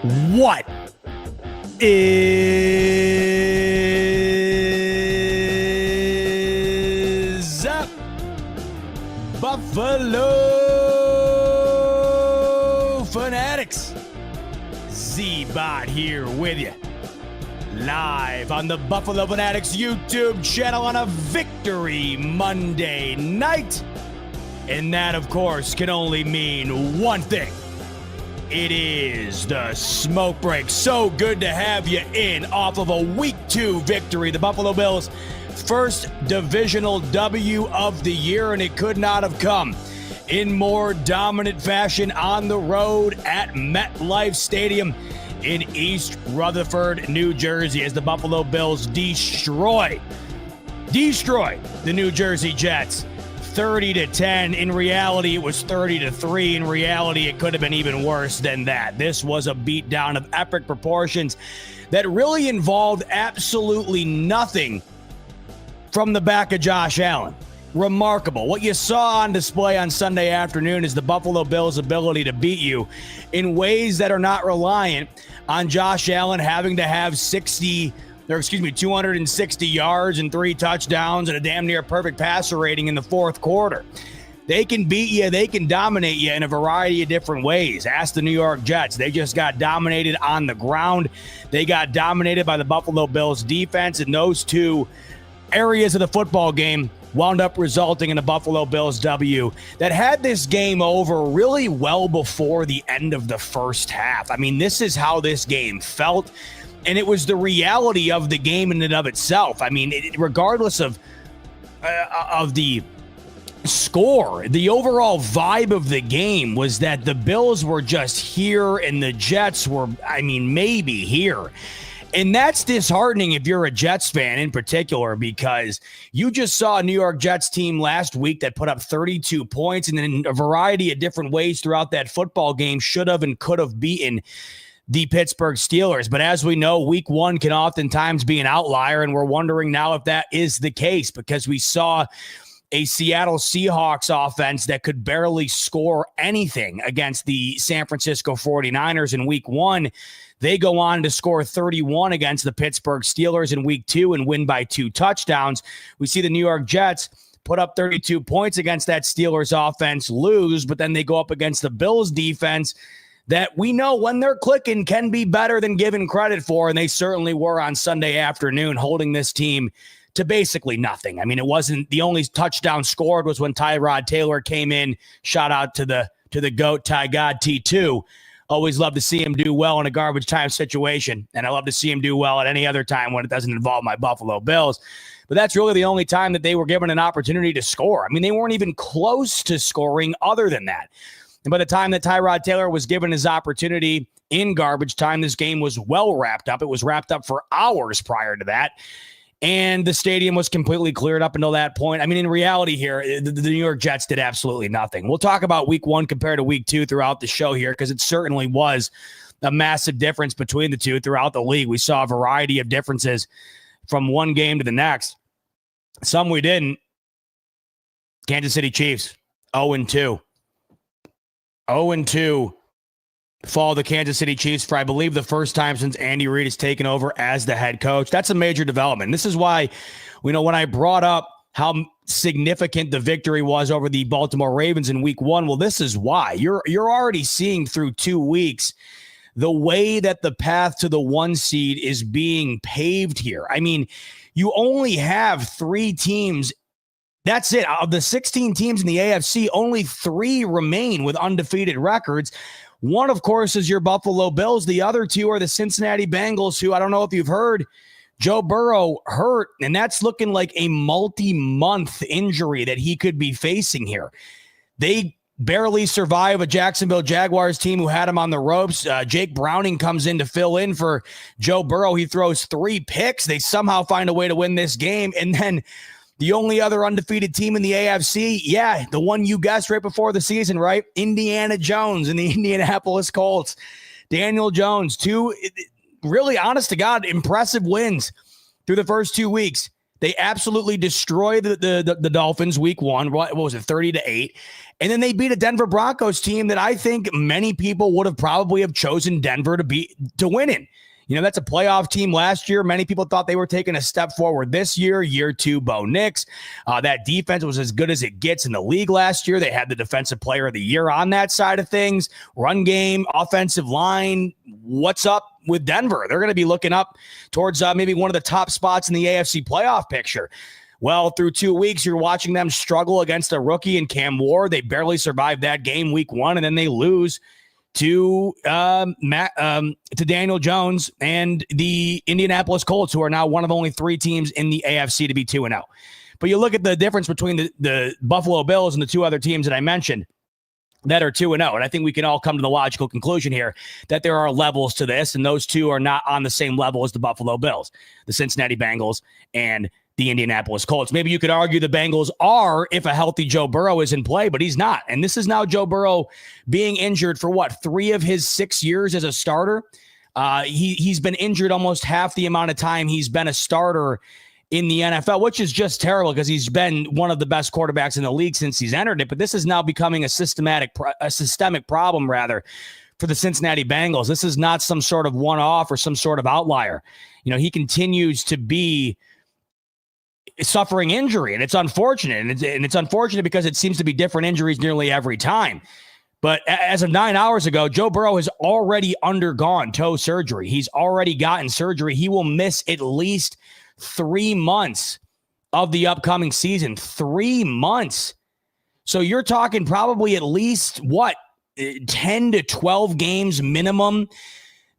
What is up, Buffalo Fanatics? Z-Bot here with you, live on the Buffalo Fanatics YouTube channel on a Victory Monday night. And that, of course, can only mean one thing. It is the smoke break. So good to have you in off of a Week 2 victory. The Buffalo Bills' first divisional W of the year, and it could not have come in more dominant fashion on the road at MetLife Stadium in East Rutherford, New Jersey, as the Buffalo Bills destroy the New Jersey Jets 30-10. In reality, it was 30-3. In reality, it could have been even worse than that. This was a beatdown of epic proportions that really involved absolutely nothing from the back of Josh Allen. Remarkable. What you saw on display on Sunday afternoon is the Buffalo Bills' ability to beat you in ways that are not reliant on Josh Allen having to have 260 yards and 3 touchdowns and a damn near perfect passer rating in the fourth quarter. They can beat you. They can dominate you in a variety of different ways. Ask the New York Jets. They just got dominated on the ground. They got dominated by the Buffalo Bills defense, and those two areas of the football game wound up resulting in a Buffalo Bills W that had this game over really well before the end of the first half. I mean, this is how this game felt. And it was the reality of the game in and of itself. I mean, regardless of the score, the overall vibe of the game was that the Bills were just here and the Jets were, maybe here. And that's disheartening if you're a Jets fan in particular, because you just saw a New York Jets team last week that put up 32 points and in a variety of different ways throughout that football game should have and could have beaten the Pittsburgh Steelers. But as we know, week 1 can oftentimes be an outlier, and we're wondering now if that is the case, because we saw a Seattle Seahawks offense that could barely score anything against the San Francisco 49ers in week 1. They go on to score 31 against the Pittsburgh Steelers in week 2 and win by 2 touchdowns. We see the New York Jets put up 32 points against that Steelers offense, lose, but then they go up against the Bills defense that we know when they're clicking can be better than given credit for, and they certainly were on Sunday afternoon, holding this team to basically nothing. I mean, it wasn't the only touchdown scored was when Tyrod Taylor came in. Shout out to the GOAT, Ty God T2. Always love to see him do well in a garbage time situation, and I love to see him do well at any other time when it doesn't involve my Buffalo Bills. But that's really the only time that they were given an opportunity to score. I mean, they weren't even close to scoring other than that. And by the time that Tyrod Taylor was given his opportunity in garbage time, this game was well wrapped up. It was wrapped up for hours prior to that. And the stadium was completely cleared up until that point. I mean, in reality here, the New York Jets did absolutely nothing. We'll talk about week 1 compared to week 2 throughout the show here, because it certainly was a massive difference between the two throughout the league. We saw a variety of differences from one game to the next. Some we didn't. Kansas City Chiefs, 0-2. 0-2 fall the Kansas City Chiefs for, I believe, the first time since Andy Reid has taken over as the head coach. That's a major development. This is why, when I brought up how significant the victory was over the Baltimore Ravens in week 1, well, this is why. You're already seeing through 2 weeks the way that the path to the 1 seed is being paved here. I mean, you only have 3 teams. That's it. Of the 16 teams in the AFC, only 3 remain with undefeated records. One, of course, is your Buffalo Bills. The other 2 are the Cincinnati Bengals, who, I don't know if you've heard, Joe Burrow hurt, and that's looking like a multi-month injury that he could be facing here. They barely survive a Jacksonville Jaguars team who had him on the ropes. Jake Browning comes in to fill in for Joe Burrow. He throws 3 picks. They somehow find a way to win this game, and then the only other undefeated team in the AFC, the one you guessed right before the season, right? Indiana Jones and the Indianapolis Colts. Daniel Jones, 2 really, honest to God, impressive wins through the first 2 weeks. They absolutely destroyed the Dolphins week 1. What was it, 30-8? And then they beat a Denver Broncos team that I think many people would have probably have chosen Denver to win in. That's a playoff team last year. Many people thought they were taking a step forward this year. Year 2, Bo Nix. That defense was as good as it gets in the league last year. They had the defensive player of the year on that side of things. Run game, offensive line. What's up with Denver? They're going to be looking up towards maybe one of the top spots in the AFC playoff picture. Well, through 2 weeks, you're watching them struggle against a rookie in Cam Ward. They barely survived that game week 1, and then they lose to Daniel Jones and the Indianapolis Colts, who are now one of only 3 teams in the AFC to be 2-0. But you look at the difference between the Buffalo Bills and the 2 other teams that I mentioned that are 2-0. And I think we can all come to the logical conclusion here that there are levels to this, and those 2 are not on the same level as the Buffalo Bills, the Cincinnati Bengals, and the Indianapolis Colts. Maybe you could argue the Bengals are if a healthy Joe Burrow is in play, but he's not. And this is now Joe Burrow being injured for 3 of his 6 years as a starter. He's been injured almost half the amount of time he's been a starter in the NFL, which is just terrible because he's been one of the best quarterbacks in the league since he's entered it. But this is now becoming a systemic problem, rather, for the Cincinnati Bengals. This is not some sort of one-off or some sort of outlier. He continues to be suffering injury, and it's unfortunate. And it's unfortunate because it seems to be different injuries nearly every time. But as of 9 hours ago, Joe Burrow has already undergone toe surgery. He's already gotten surgery. He will miss at least 3 months of the upcoming season. 3 months. So you're talking probably at least 10 to 12 games minimum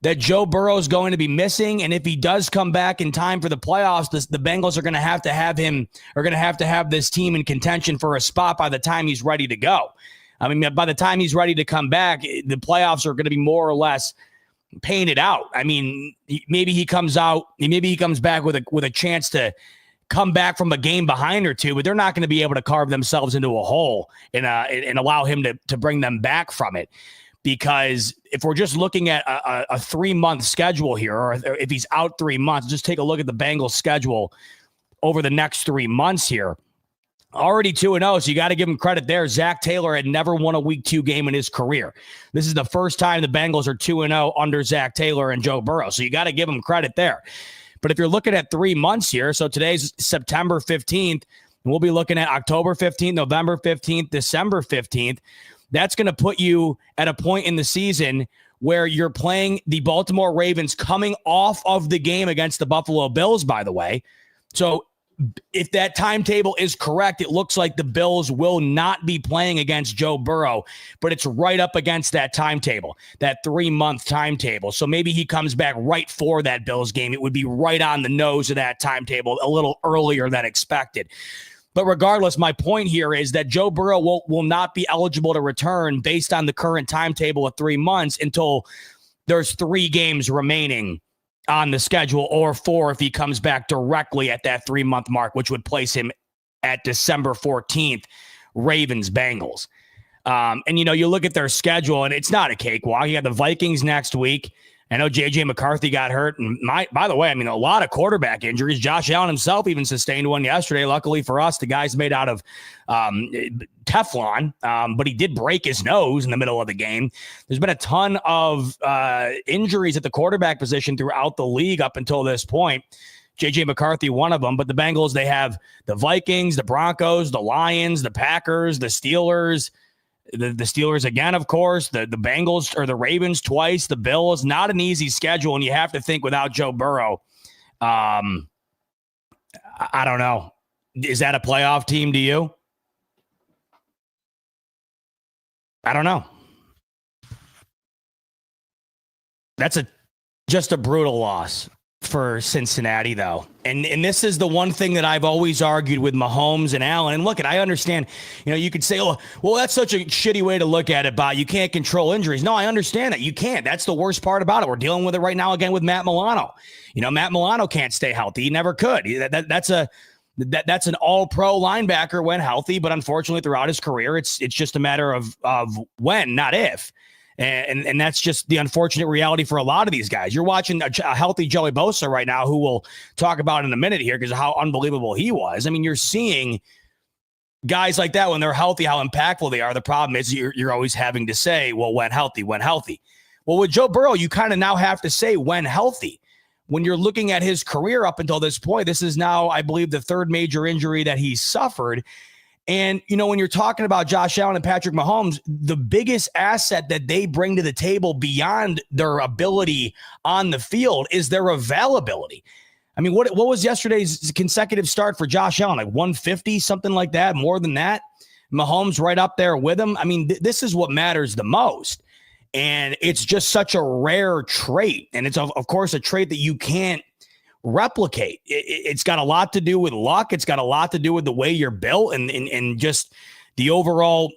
that Joe Burrow is going to be missing. And if he does come back in time for the playoffs, the Bengals are going to have this team in contention for a spot by the time he's ready to go. I mean, by the time he's ready to come back, the playoffs are going to be more or less painted out. I mean, maybe he comes back with a chance to come back from a game behind or 2, but they're not going to be able to carve themselves into a hole and allow him to bring them back from it. Because if we're just looking at a 3-month schedule here, or if he's out 3 months, just take a look at the Bengals schedule over the next 3 months here. Already 2-0, so you got to give him credit there. Zach Taylor had never won a week 2 game in his career. This is the first time the Bengals are 2-0 under Zach Taylor and Joe Burrow, so you got to give him credit there. But if you're looking at 3 months here, so today's September 15th, and we'll be looking at October 15th, November 15th, December 15th, that's going to put you at a point in the season where you're playing the Baltimore Ravens coming off of the game against the Buffalo Bills, by the way. So if that timetable is correct, it looks like the Bills will not be playing against Joe Burrow, but it's right up against that timetable, that 3-month timetable. So maybe he comes back right for that Bills game. It would be right on the nose of that timetable, a little earlier than expected. But regardless, my point here is that Joe Burrow will not be eligible to return based on the current timetable of 3 months until there's 3 games remaining on the schedule, or 4 if he comes back directly at that 3-month mark, which would place him at December 14th, Ravens-Bengals. And, you look at their schedule, and it's not a cakewalk. You got the Vikings next week. I know J.J. McCarthy got hurt. And by the way, a lot of quarterback injuries. Josh Allen himself even sustained one yesterday. Luckily for us, the guy's made out of Teflon, but he did break his nose in the middle of the game. There's been a ton of injuries at the quarterback position throughout the league up until this point. J.J. McCarthy, one of them. But the Bengals, they have the Vikings, the Broncos, the Lions, the Packers, the Steelers, the Steelers again, of course, the Bengals or the Ravens twice, the Bills. Not an easy schedule, and you have to think without Joe Burrow. I don't know. Is that a playoff team to you? I don't know. That's just a brutal loss for Cincinnati, though. And this is the one thing that I've always argued with Mahomes and Allen. And look, I understand, you could say, oh, well, that's such a shitty way to look at it, Bob. You can't control injuries. No, I understand that. You can't. That's the worst part about it. We're dealing with it right now again with Matt Milano. Matt Milano can't stay healthy. He never could. That's an all-pro linebacker when healthy, but unfortunately throughout his career, it's just a matter of when, not if. And that's just the unfortunate reality for a lot of these guys. You're watching a healthy Joey Bosa right now, who we'll talk about in a minute here because of how unbelievable he was. You're seeing guys like that, when they're healthy, how impactful they are. The problem is you're always having to say, well, when healthy. Well, with Joe Burrow, you kind of now have to say when healthy. When you're looking at his career up until this point, this is now, I believe, the third major injury that he's suffered. And, when you're talking about Josh Allen and Patrick Mahomes, the biggest asset that they bring to the table beyond their ability on the field is their availability. I mean, what was yesterday's consecutive start for Josh Allen? Like 150, something like that, more than that? Mahomes right up there with him. I mean, this is what matters the most. And it's just such a rare trait. And it's, of course, a trait that you can't replicate. It's got a lot to do with luck. It's got a lot to do with the way you're built and just the overall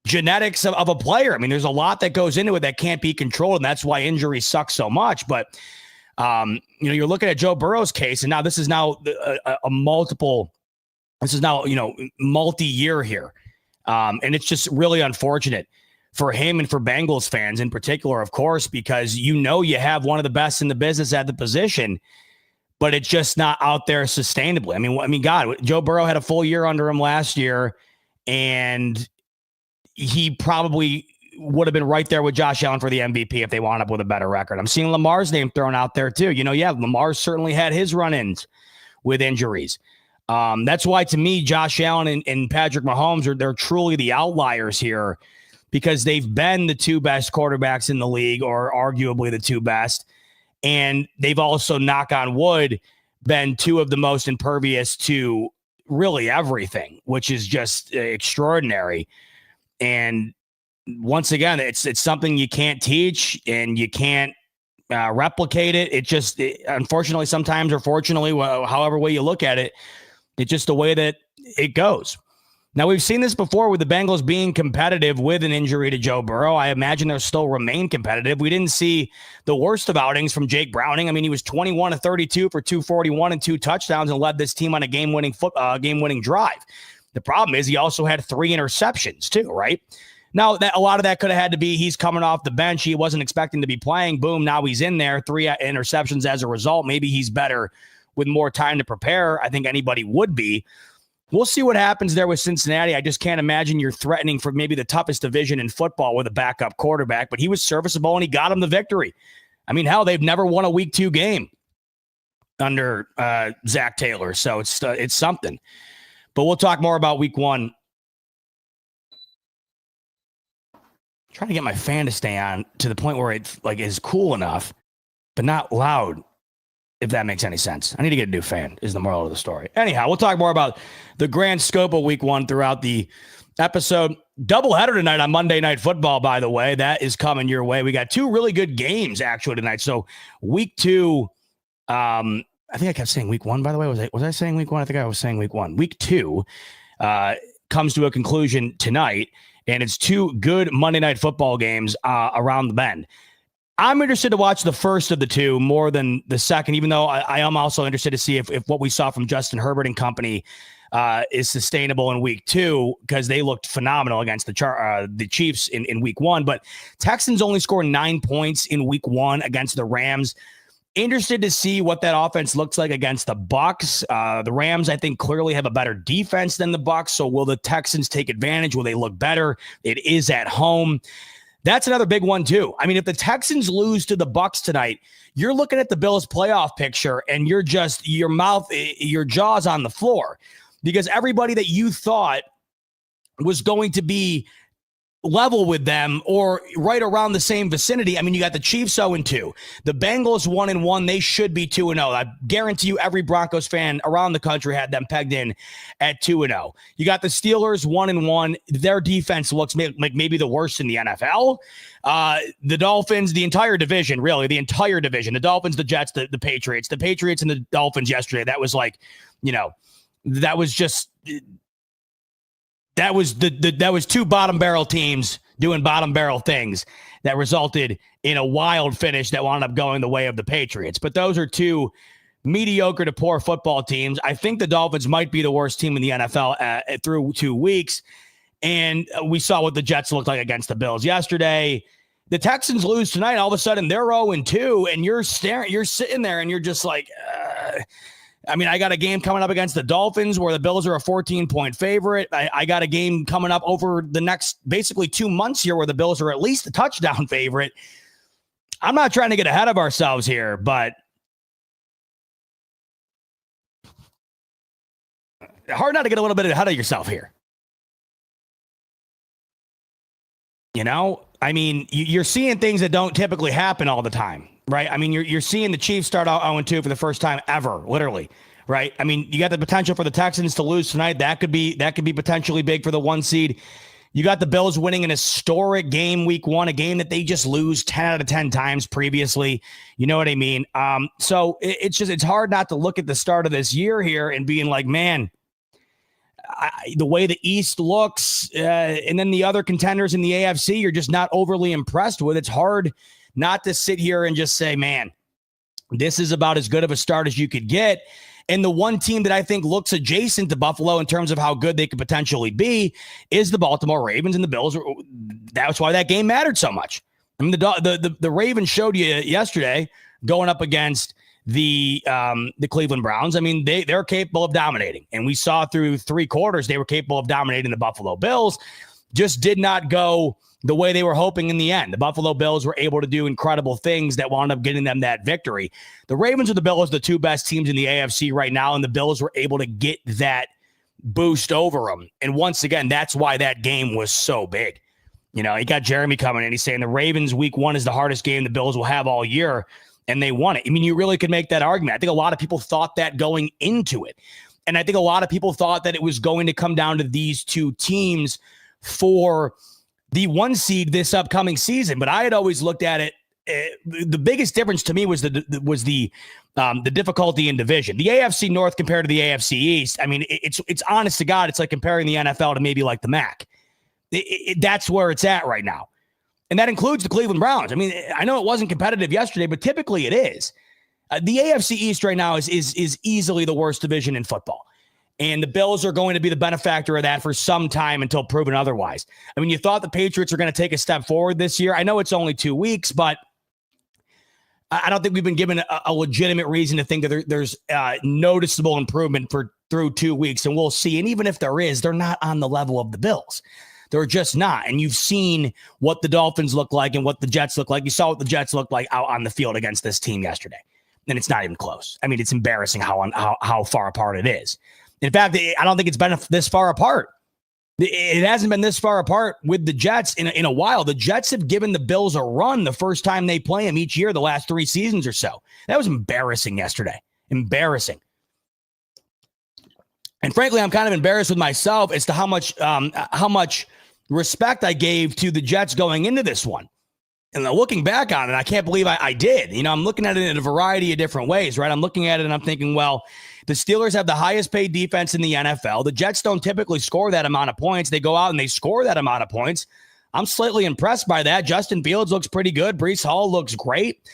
genetics of a player. I mean, there's a lot that goes into it that can't be controlled, and that's why injuries suck so much. But, you're looking at Joe Burrow's case, and now this is now multi-year here. And it's just really unfortunate for him and for Bengals fans in particular, of course, because you have one of the best in the business at the position, but it's just not out there sustainably. I mean, God, Joe Burrow had a full year under him last year, and he probably would have been right there with Josh Allen for the MVP if they wound up with a better record. I'm seeing Lamar's name thrown out there too. Lamar certainly had his run-ins with injuries. That's why, to me, Josh Allen and Patrick Mahomes they're truly the outliers here, because they've been the two best quarterbacks in the league, or arguably the two best. And they've also, knock on wood, been two of the most impervious to really everything, which is just extraordinary. And once again, it's something you can't teach and you can't replicate it. It just, unfortunately, sometimes, or fortunately, however way you look at it, it's just the way that it goes. Now, we've seen this before with the Bengals being competitive with an injury to Joe Burrow. I imagine they'll still remain competitive. We didn't see the worst of outings from Jake Browning. I mean, he was 21 of 32 for 241 and 2 touchdowns and led this team on a game-winning drive. The problem is he also had 3 interceptions too, right? Now, a lot of that could have had to be he's coming off the bench. He wasn't expecting to be playing. Boom, now he's in there. 3 interceptions as a result. Maybe he's better with more time to prepare. I think anybody would be. We'll see what happens there with Cincinnati. I just can't imagine you're threatening for maybe the toughest division in football with a backup quarterback, but he was serviceable and he got him the victory. I mean, hell, they've never won a week 2 game under Zach Taylor, so it's something. But we'll talk more about week 1. Trying to get my fan to stay on to the point where it is cool enough, but not loud, if that makes any sense. I need to get a new fan, is the moral of the story. Anyhow, we'll talk more about the grand scope of week 1 throughout the episode. Doubleheader tonight on Monday Night Football, by the way. That is coming your way. We got 2 really good games, actually, tonight. So week 2, I think I kept saying week 1, by the way. Was I saying week 1? I think I was saying week 1. Week 2 comes to a conclusion tonight, and it's 2 good Monday Night Football games around the bend. I'm interested to watch the first of the 2 more than the second, even though I am also interested to see if what we saw from Justin Herbert and company is sustainable in week 2, because they looked phenomenal against the Chiefs in week 1. But Texans only scored 9 points in week 1 against the Rams. Interested to see what that offense looks like against the Bucs. The Rams, I think, clearly have a better defense than the Bucs. So will the Texans take advantage? Will they look better? It is at home. That's another big one too. I mean, if the Texans lose to the Bucs tonight, you're looking at the Bills playoff picture and you're just your jaws on the floor, because everybody that you thought was going to be level with them or right around the same vicinity. I mean, you got the Chiefs 0-2, the Bengals 1-1. They should be 2-0. I guarantee you every Broncos fan around the country had them pegged in at 2-0. You got the Steelers 1-1. Their defense looks like maybe the worst in the NFL. The Dolphins, the entire division, the Dolphins, the Jets, the Patriots and the Dolphins yesterday. That was that was 2 bottom barrel teams doing bottom barrel things that resulted in a wild finish that wound up going the way of the Patriots. But those are 2 mediocre to poor football teams. I think the Dolphins might be the worst team in the NFL through 2 weeks. And we saw what the Jets looked like against the Bills yesterday. The Texans lose tonight. All of a sudden they're 0-2, and you're sitting there and you're just like, I mean, I got a game coming up against the Dolphins where the Bills are a 14-point favorite. I got a game coming up over the next basically 2 months here where the Bills are at least a touchdown favorite. I'm not trying to get ahead of ourselves here, but hard not to get a little bit ahead of yourself here. You know, I mean, you're seeing things that don't typically happen all the time, right? I mean, you're seeing the Chiefs start out 0-2 for the first time ever, literally, right? I mean, you got the potential for the Texans to lose tonight. That could be potentially big for the 1 seed. You got the Bills winning an historic game week 1, a game that they just lose 10 out of 10 times previously. You know what I mean? So it's hard not to look at the start of this year here and being like, man, the way the East looks and then the other contenders in the AFC, you're just not overly impressed with. It's hard not to sit here and just say, man, this is about as good of a start as you could get. And the one team that I think looks adjacent to Buffalo in terms of how good they could potentially be is the Baltimore Ravens, and the Bills. That's why that game mattered so much. I mean, the Ravens showed you yesterday going up against the Cleveland Browns. I mean, they're capable of dominating, and we saw through 3 quarters they were capable of dominating the Buffalo Bills. Just did not go the way they were hoping in the end. The Buffalo Bills were able to do incredible things that wound up getting them that victory. The Ravens or the Bills, the 2 best teams in the AFC right now, and the Bills were able to get that boost over them. And once again, that's why that game was so big. You know, you got Jeremy coming in. He's saying the Ravens week 1 is the hardest game the Bills will have all year, and they won it. I mean, you really could make that argument. I think a lot of people thought that going into it. And I think a lot of people thought that it was going to come down to these 2 teams for the 1 seed this upcoming season. But I had always looked at it. The biggest difference to me was the difficulty in division. The AFC North compared to the AFC East. I mean, it's honest to God, it's like comparing the NFL to maybe like the MAC. That's where it's at right now. And that includes the Cleveland Browns. I mean, I know it wasn't competitive yesterday, but typically it is. The AFC East right now is easily the worst division in football. And the Bills are going to be the benefactor of that for some time until proven otherwise. I mean, you thought the Patriots are going to take a step forward this year. I know it's only 2 weeks, but I don't think we've been given a legitimate reason to think that there's noticeable improvement through 2 weeks. And we'll see. And even if there is, they're not on the level of the Bills. They're just not. And you've seen what the Dolphins look like and what the Jets look like. You saw what the Jets looked like out on the field against this team yesterday. And it's not even close. I mean, it's embarrassing how far apart it is. In fact, I don't think it's been this far apart. It hasn't been this far apart with the Jets in a while. The Jets have given the Bills a run the first time they play them each year, the last 3 seasons or so. That was embarrassing yesterday. Embarrassing. And frankly, I'm kind of embarrassed with myself as to how much respect I gave to the Jets going into this one. And looking back on it, I can't believe I did. You know, I'm looking at it in a variety of different ways, right? I'm looking at it and I'm thinking, well, the Steelers have the highest paid defense in the NFL. The Jets don't typically score that amount of points. They go out and they score that amount of points. I'm slightly impressed by that. Justin Fields looks pretty good. Breece Hall looks great.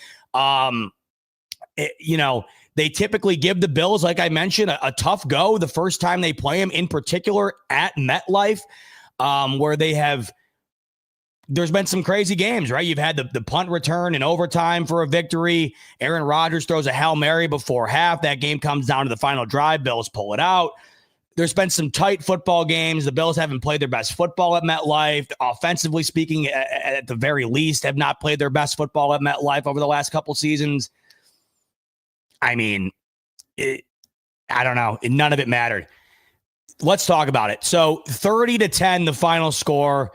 They typically give the Bills, like I mentioned, a tough go the first time they play them, in particular at MetLife, where there's been some crazy games, right? You've had the punt return in overtime for a victory. Aaron Rodgers throws a Hail Mary before half. That game comes down to the final drive. Bills pull it out. There's been some tight football games. The Bills haven't played their best football at MetLife. Offensively speaking, at the very least, have not played their best football at MetLife over the last couple seasons. I mean, I don't know. None of it mattered. Let's talk about it. So 30-10, the final score.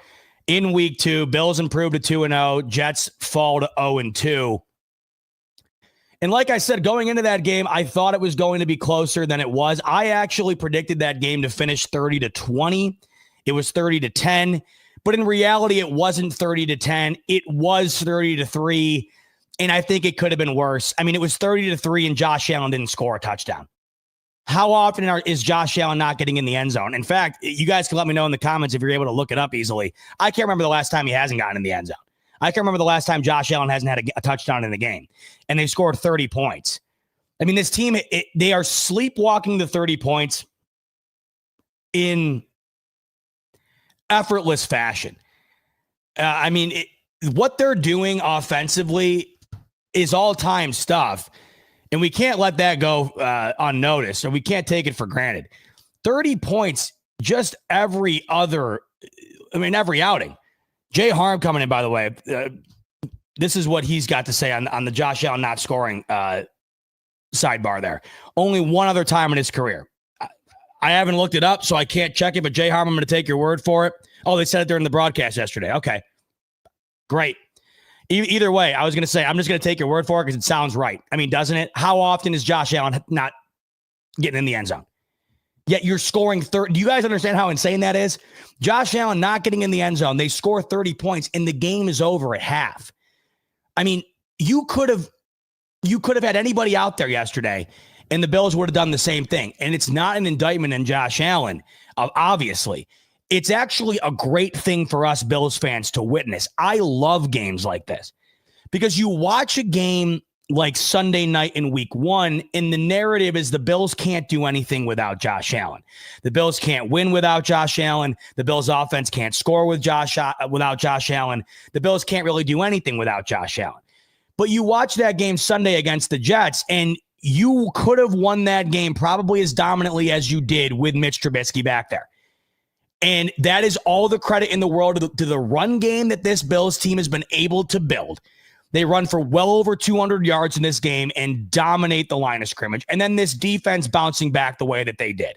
In week 2, Bills improved to 2-0. Jets fall to 0-2. And like I said, going into that game, I thought it was going to be closer than it was. I actually predicted that game to finish 30-20. It was 30-10. But in reality, it wasn't 30-10. It was 30-3. And I think it could have been worse. I mean, it was 30-3 and Josh Allen didn't score a touchdown. How often is Josh Allen not getting in the end zone? In fact, you guys can let me know in the comments if you're able to look it up easily. I can't remember the last time he hasn't gotten in the end zone. I can't remember the last time Josh Allen hasn't had a touchdown in the game. And they scored 30 points. I mean, this team, they are sleepwalking the 30 points in effortless fashion. What they're doing offensively is all-time stuff. And we can't let that go unnoticed. So we can't take it for granted. 30 points just every outing. Jay Harm coming in, by the way. This is what he's got to say on the Josh Allen not scoring sidebar there. Only one other time in his career. I haven't looked it up, so I can't check it, but Jay Harm, I'm going to take your word for it. Oh, they said it during the broadcast yesterday. Okay. Great. Either way, I was going to say, I'm just going to take your word for it because it sounds right. I mean, doesn't it? How often is Josh Allen not getting in the end zone? Yet you're scoring 30. Do you guys understand how insane that is? Josh Allen not getting in the end zone. They score 30 points and the game is over at half. I mean, you could have had anybody out there yesterday and the Bills would have done the same thing. And it's not an indictment in Josh Allen, obviously. It's actually a great thing for us Bills fans to witness. I love games like this because you watch a game like Sunday night in week 1, and the narrative is the Bills can't do anything without Josh Allen. The Bills can't win without Josh Allen. The Bills offense can't score without Josh Allen. The Bills can't really do anything without Josh Allen. But you watch that game Sunday against the Jets, and you could have won that game probably as dominantly as you did with Mitch Trubisky back there. And that is all the credit in the world to the run game that this Bills team has been able to build. They run for well over 200 yards in this game and dominate the line of scrimmage. And then this defense bouncing back the way that they did.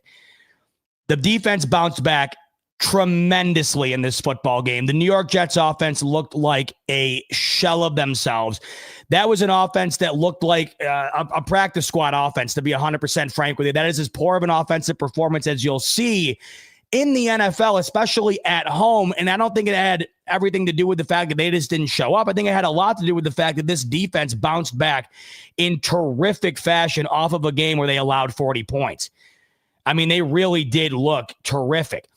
The defense bounced back tremendously in this football game. The New York Jets offense looked like a shell of themselves. That was an offense that looked like a practice squad offense, to be 100% frank with you. That is as poor of an offensive performance as you'll see in the NFL, especially at home. And I don't think it had everything to do with the fact that they just didn't show up. I think it had a lot to do with the fact that this defense bounced back in terrific fashion off of a game where they allowed 40 points. I mean, they really did look terrific.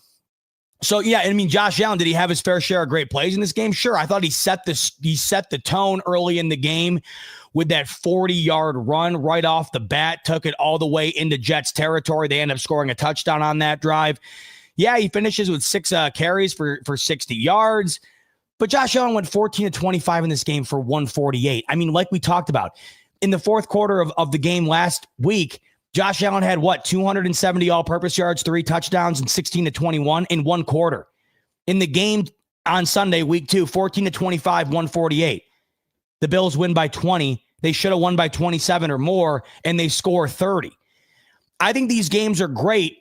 So, yeah, I mean, Josh Allen, did he have his fair share of great plays in this game? Sure. I thought he set the tone early in the game with that 40-yard run right off the bat, took it all the way into Jets territory. They end up scoring a touchdown on that drive. Yeah, he finishes with 6 carries for 60 yards, but Josh Allen went 14 to 25 in this game for 148. I mean, like we talked about, in the fourth quarter of the game last week, Josh Allen had 270 all-purpose yards, 3 touchdowns, and 16 to 21 in one quarter. In the game on Sunday, week 2, 14 to 25, 148. The Bills win by 20. They should have won by 27 or more, and they score 30. I think these games are great.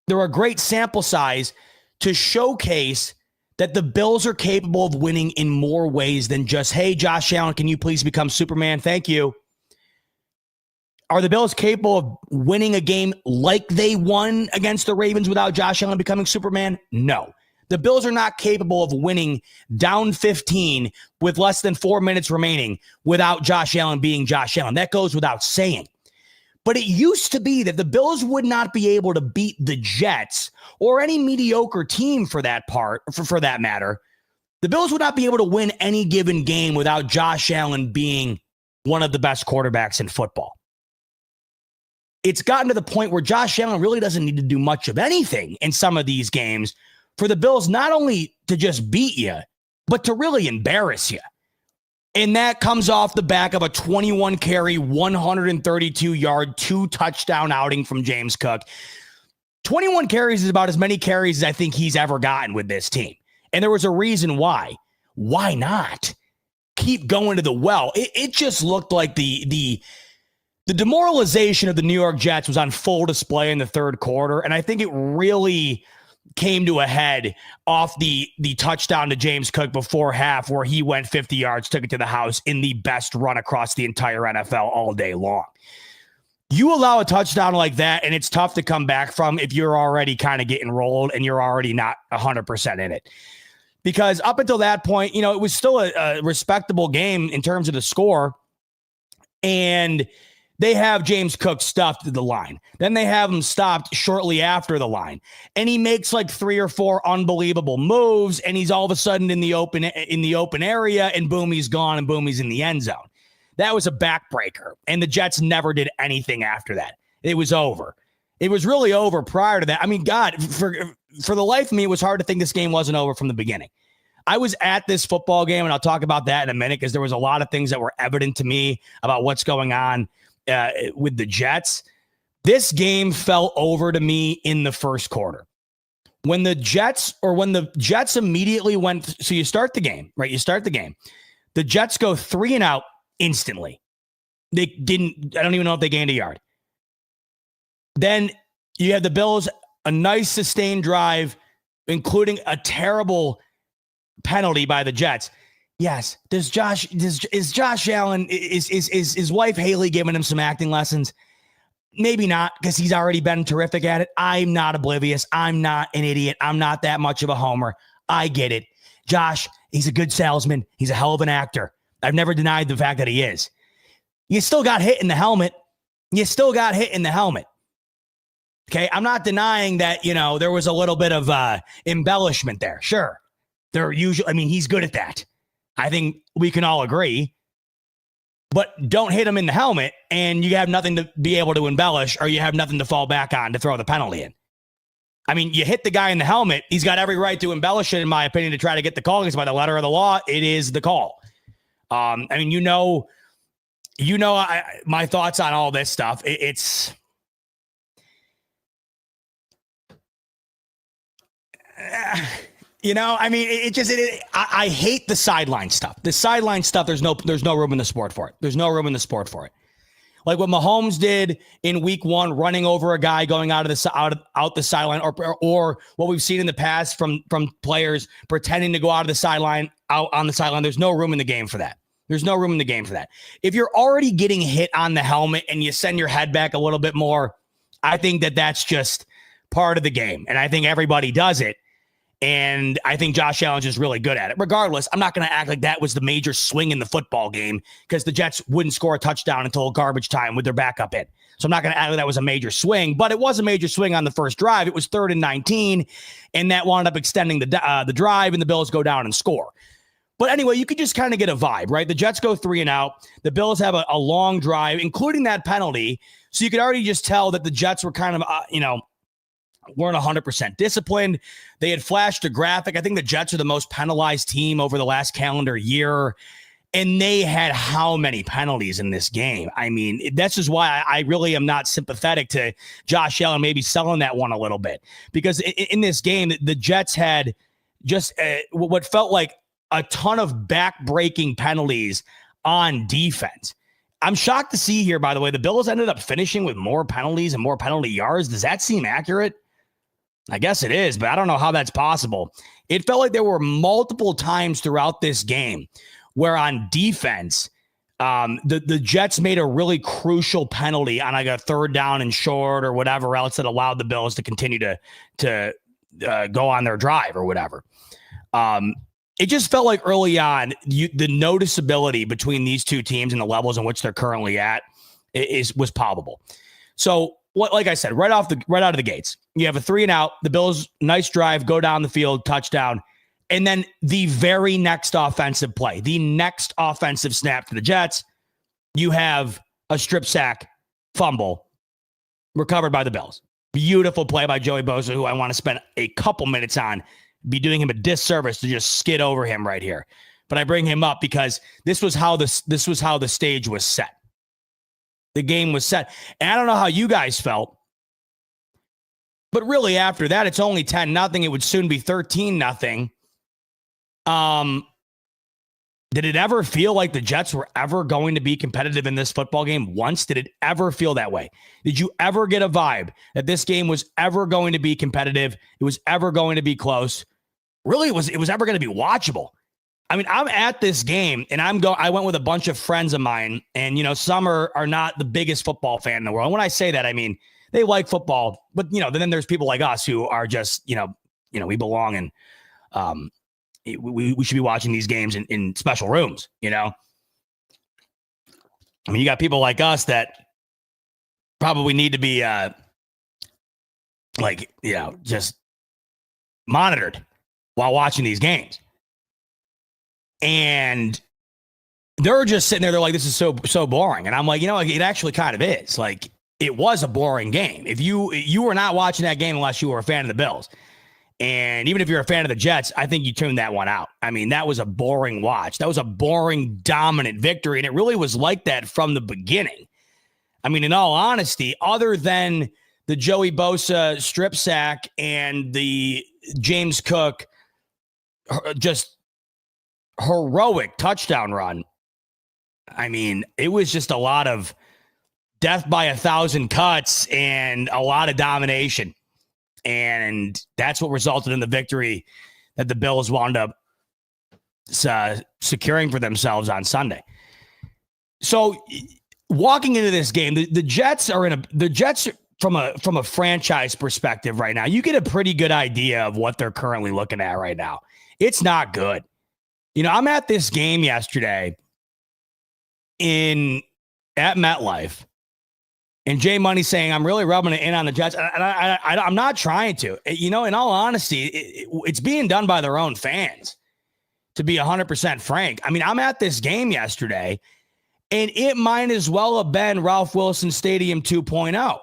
They're a great sample size to showcase that the Bills are capable of winning in more ways than just, hey, Josh Allen, can you please become Superman? Thank you. Are the Bills capable of winning a game like they won against the Ravens without Josh Allen becoming Superman? No. The Bills are not capable of winning down 15 with less than 4 minutes remaining without Josh Allen being Josh Allen. That goes without saying. But it used to be that the Bills would not be able to beat the Jets or any mediocre team for that matter. The Bills would not be able to win any given game without Josh Allen being one of the best quarterbacks in football. It's gotten to the point where Josh Allen really doesn't need to do much of anything in some of these games for the Bills not only to just beat you, but to really embarrass you. And that comes off the back of a 21-carry, 132-yard, 2-touchdown outing from James Cook. 21 carries is about as many carries as I think he's ever gotten with this team. And there was a reason why. Why not? Keep going to the well. It just looked like the demoralization of the New York Jets was on full display in the third quarter. And I think it really came to a head off the touchdown to James Cook before half, where he went 50 yards, took it to the house in the best run across the entire NFL all day long. You allow a touchdown like that, and it's tough to come back from if you're already kind of getting rolled and you're already not 100% in it. Because up until that point, it was still a respectable game in terms of the score. And they have James Cook stuffed to the line. Then they have him stopped shortly after the line. And he makes like 3 or 4 unbelievable moves, and he's all of a sudden in the open area, and boom, he's gone, and boom, he's in the end zone. That was a backbreaker, and the Jets never did anything after that. It was over. It was really over prior to that. I mean, God, for the life of me, it was hard to think this game wasn't over from the beginning. I was at this football game, and I'll talk about that in a minute because there was a lot of things that were evident to me about what's going on with the Jets. This game fell over to me in the first quarter. When the Jets immediately went, so you start the game, right? You start the game. The Jets go 3 and out instantly. They didn't, I don't even know if they gained a yard. Then you have the Bills, a nice sustained drive, including a terrible penalty by the Jets. Yes. Is Josh Allen, is his wife Haley giving him some acting lessons? Maybe not, because he's already been terrific at it. I'm not oblivious. I'm not an idiot. I'm not that much of a homer. I get it. Josh, he's a good salesman. He's a hell of an actor. I've never denied the fact that he is. You still got hit in the helmet. Okay, I'm not denying that, there was a little bit of embellishment there. Sure. He's good at that. I think we can all agree. But don't hit him in the helmet and you have nothing to be able to embellish, or you have nothing to fall back on to throw the penalty in. I mean, you hit the guy in the helmet. He's got every right to embellish it, in my opinion, to try to get the call, because by the letter of the law, it is the call. My thoughts on all this stuff. I hate the sideline stuff. The sideline stuff, there's no room in the sport for it. There's no room in the sport for it. Like what Mahomes did in week 1, running over a guy going out the sideline, or what we've seen in the past from players pretending to go out on the sideline. There's no room in the game for that. If you're already getting hit on the helmet and you send your head back a little bit more, I think that's just part of the game. And I think everybody does it. And I think Josh Allen's just really good at it. Regardless, I'm not going to act like that was the major swing in the football game, because the Jets wouldn't score a touchdown until garbage time with their backup in. So I'm not going to act like that was a major swing, but it was a major swing on the first drive. It was 3rd and 19, and that wound up extending the drive, and the Bills go down and score. But anyway, you could just kind of get a vibe, right? The Jets go 3 and out. The Bills have a long drive, including that penalty. So you could already just tell that the Jets were kind of, weren't 100% disciplined. They had flashed a graphic. I think the Jets are the most penalized team over the last calendar year. And they had how many penalties in this game? I mean, that's just why I really am not sympathetic to Josh Allen maybe selling that one a little bit. Because in this game, the Jets had just what felt like a ton of back-breaking penalties on defense. I'm shocked to see here, by the way, the Bills ended up finishing with more penalties and more penalty yards. Does that seem accurate? I guess it is, but I don't know how that's possible. It felt like there were multiple times throughout this game where on defense, the Jets made a really crucial penalty on like a 3rd down and short or whatever else that allowed the Bills to continue to go on their drive or whatever. It just felt like early on, the noticeability between these two teams and the levels in which they're currently at was palpable. So, like I said, right out of the gates, you have a 3 and out. The Bills, nice drive, go down the field, touchdown. And then the very next offensive play, the next offensive snap to the Jets, you have a strip sack fumble recovered by the Bills. Beautiful play by Joey Bosa, who I want to spend a couple minutes on. Be doing him a disservice to just skid over him right here. But I bring him up because this was how the stage was set. The game was set. And I don't know how you guys felt, but really after that, it's only 10-0. It would soon be 13-0. Did it ever feel like the Jets were ever going to be competitive in this football game once? Did it ever feel that way? Did you ever get a vibe that this game was ever going to be competitive? It was ever going to be close? Really, it was ever going to be watchable. I mean, I'm at this game and I went with a bunch of friends of mine, and, some are not the biggest football fan in the world. And when I say that, I mean, they like football, but, then there's people like us who are just, we belong in, we should be watching these games in special rooms, I mean, you got people like us that probably need to be, just monitored while watching these games. And they're just sitting there. They're like, this is so boring. And I'm like, it actually kind of is. Like, it was a boring game. If you were not watching that game unless you were a fan of the Bills. And even if you're a fan of the Jets, I think you tuned that one out. I mean, that was a boring watch. That was a boring, dominant victory. And it really was like that from the beginning. I mean, in all honesty, other than the Joey Bosa strip sack and the James Cook just heroic touchdown run, I mean, it was just a lot of death by 1,000 cuts and a lot of domination. And that's what resulted in the victory that the Bills wound up securing for themselves on Sunday. So walking into this game, the Jets are from a franchise perspective right now. You get a pretty good idea of what they're currently looking at right now. It's not good. You know, I'm at this game yesterday at MetLife, and Jay Money saying I'm really rubbing it in on the Jets, and I'm not trying to. You know, in all honesty, it's being done by their own fans. To be 100% frank, I mean, I'm at this game yesterday, and it might as well have been Ralph Wilson Stadium 2.0.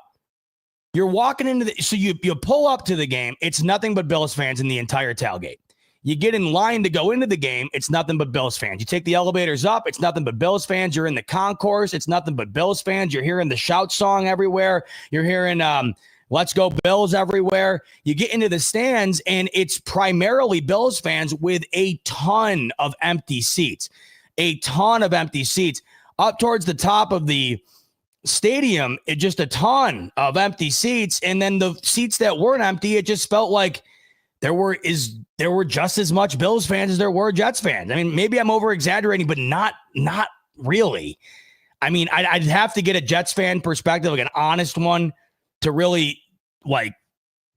You're walking into so you pull up to the game. It's nothing but Bills fans in the entire tailgate. You get in line to go into the game. It's nothing but Bills fans. You take the elevators up. It's nothing but Bills fans. You're in the concourse. It's nothing but Bills fans. You're hearing the shout song everywhere. You're hearing Let's Go Bills everywhere. You get into the stands, and it's primarily Bills fans with a ton of empty seats. A ton of empty seats. Up towards the top of the stadium, it just a ton of empty seats. And then the seats that weren't empty, it just felt like there were just as much Bills fans as there were Jets fans. I mean, maybe I'm over exaggerating, but not really. I mean, I'd have to get a Jets fan perspective, like an honest one, to really like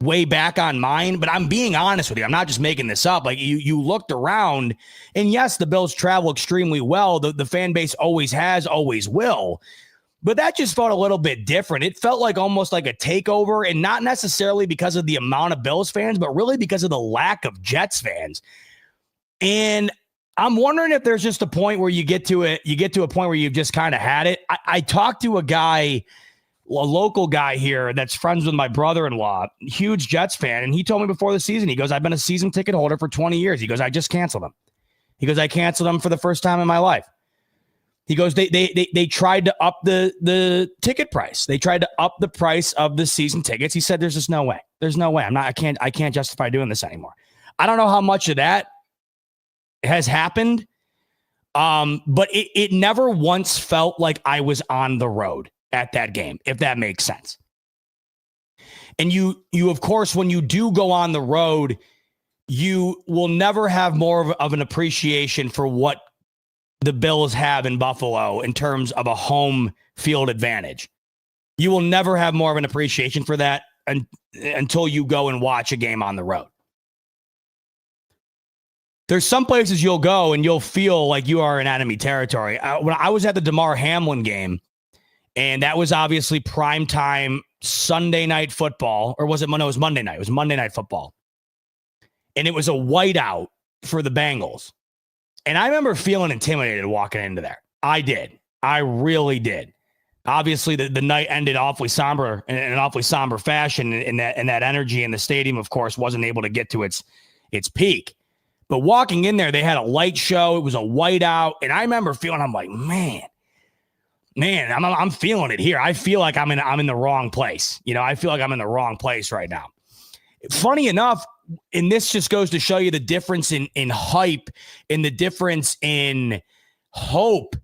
weigh back on mine. But I'm being honest with you. I'm not just making this up. Like you looked around, and yes, the Bills travel extremely well. The fan base always has, always will. But that just felt a little bit different. It felt like almost like a takeover, and not necessarily because of the amount of Bills fans, but really because of the lack of Jets fans. And I'm wondering if there's just a point where you get to a point where you've just kind of had it. I talked to a local guy here that's friends with my brother-in-law, huge Jets fan. And he told me before the season, he goes, I've been a season ticket holder for 20 years. He goes, I just canceled them. He goes, I canceled them for the first time in my life. He goes, they tried to up the ticket price. They tried to up the price of the season tickets. He said, there's just no way. There's no way. I can't justify doing this anymore. I don't know how much of that has happened. But it never once felt like I was on the road at that game, if that makes sense. And you of course, when you do go on the road, you will never have more of an appreciation for what the Bills have in Buffalo in terms of a home field advantage. You will never have more of an appreciation for that until you go and watch a game on the road. There's some places you'll go and you'll feel like you are in enemy territory. When I was at the DeMar Hamlin game, and that was obviously primetime Sunday night football, or was it? No, it was Monday night. It was Monday Night Football. And it was a whiteout for the Bengals. And I remember feeling intimidated walking into there. I did. I really did. Obviously, the night ended awfully somber in an awfully somber fashion, and that energy in the stadium, of course, wasn't able to get to its peak. But walking in there, they had a light show. It was a whiteout, and I remember feeling, I'm like, man, I'm feeling it here. I feel like I'm in the wrong place. You know, I feel like I'm in the wrong place right now. Funny enough, and this just goes to show you the difference in hype and the difference in hope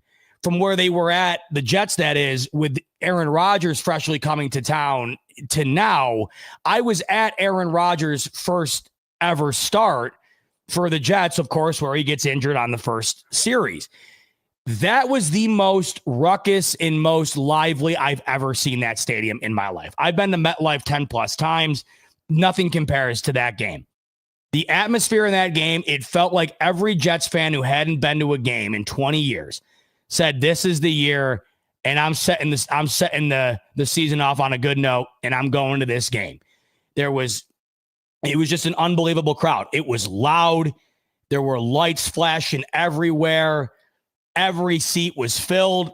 from where they were at, the Jets, that is, with Aaron Rodgers freshly coming to town to now. I was at Aaron Rodgers' first ever start for the Jets, of course, where he gets injured on the first series. That was the most ruckus and most lively I've ever seen that stadium in my life. I've been to MetLife 10 plus times. Nothing compares to that game. The atmosphere in that game, it felt like every Jets fan who hadn't been to a game in 20 years said, this is the year, and I'm setting the season off on a good note, and I'm going to this game. It was just an unbelievable crowd. It was loud. There were lights flashing everywhere. Every seat was filled.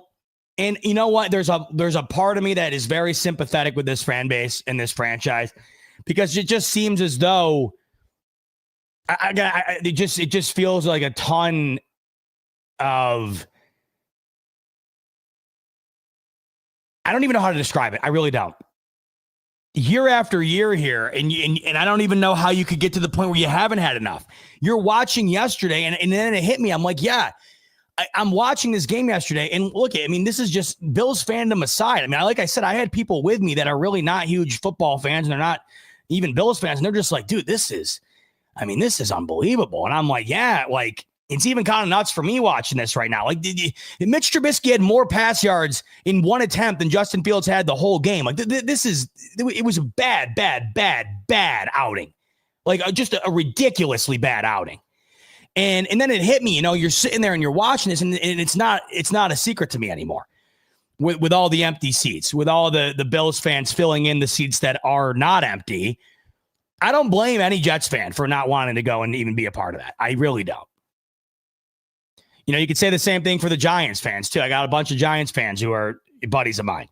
And you know what? There's a part of me that is very sympathetic with this fan base and this franchise, because it just seems as though it just feels like a ton of I don't even know how to describe it. I really don't. Year after year here, and I don't even know how you could get to the point where you haven't had enough. You're watching yesterday, and then it hit me. I'm like, yeah, I'm watching this game yesterday, and look, I mean, this is just Bills fandom aside. I mean, like I said, I had people with me that are really not huge football fans, and they're not even Bills fans, and they're just like, dude, this is unbelievable. And I'm like, yeah, like, it's even kind of nuts for me watching this right now. Like, Mitch Trubisky had more pass yards in one attempt than Justin Fields had the whole game. Like, it was a bad outing. Like, just a ridiculously bad outing. And then it hit me, you're sitting there and you're watching this, and it's not a secret to me anymore. With all the empty seats, with all the Bills fans filling in the seats that are not empty, I don't blame any Jets fan for not wanting to go and even be a part of that. I really don't. You could say the same thing for the Giants fans, too. I got a bunch of Giants fans who are buddies of mine.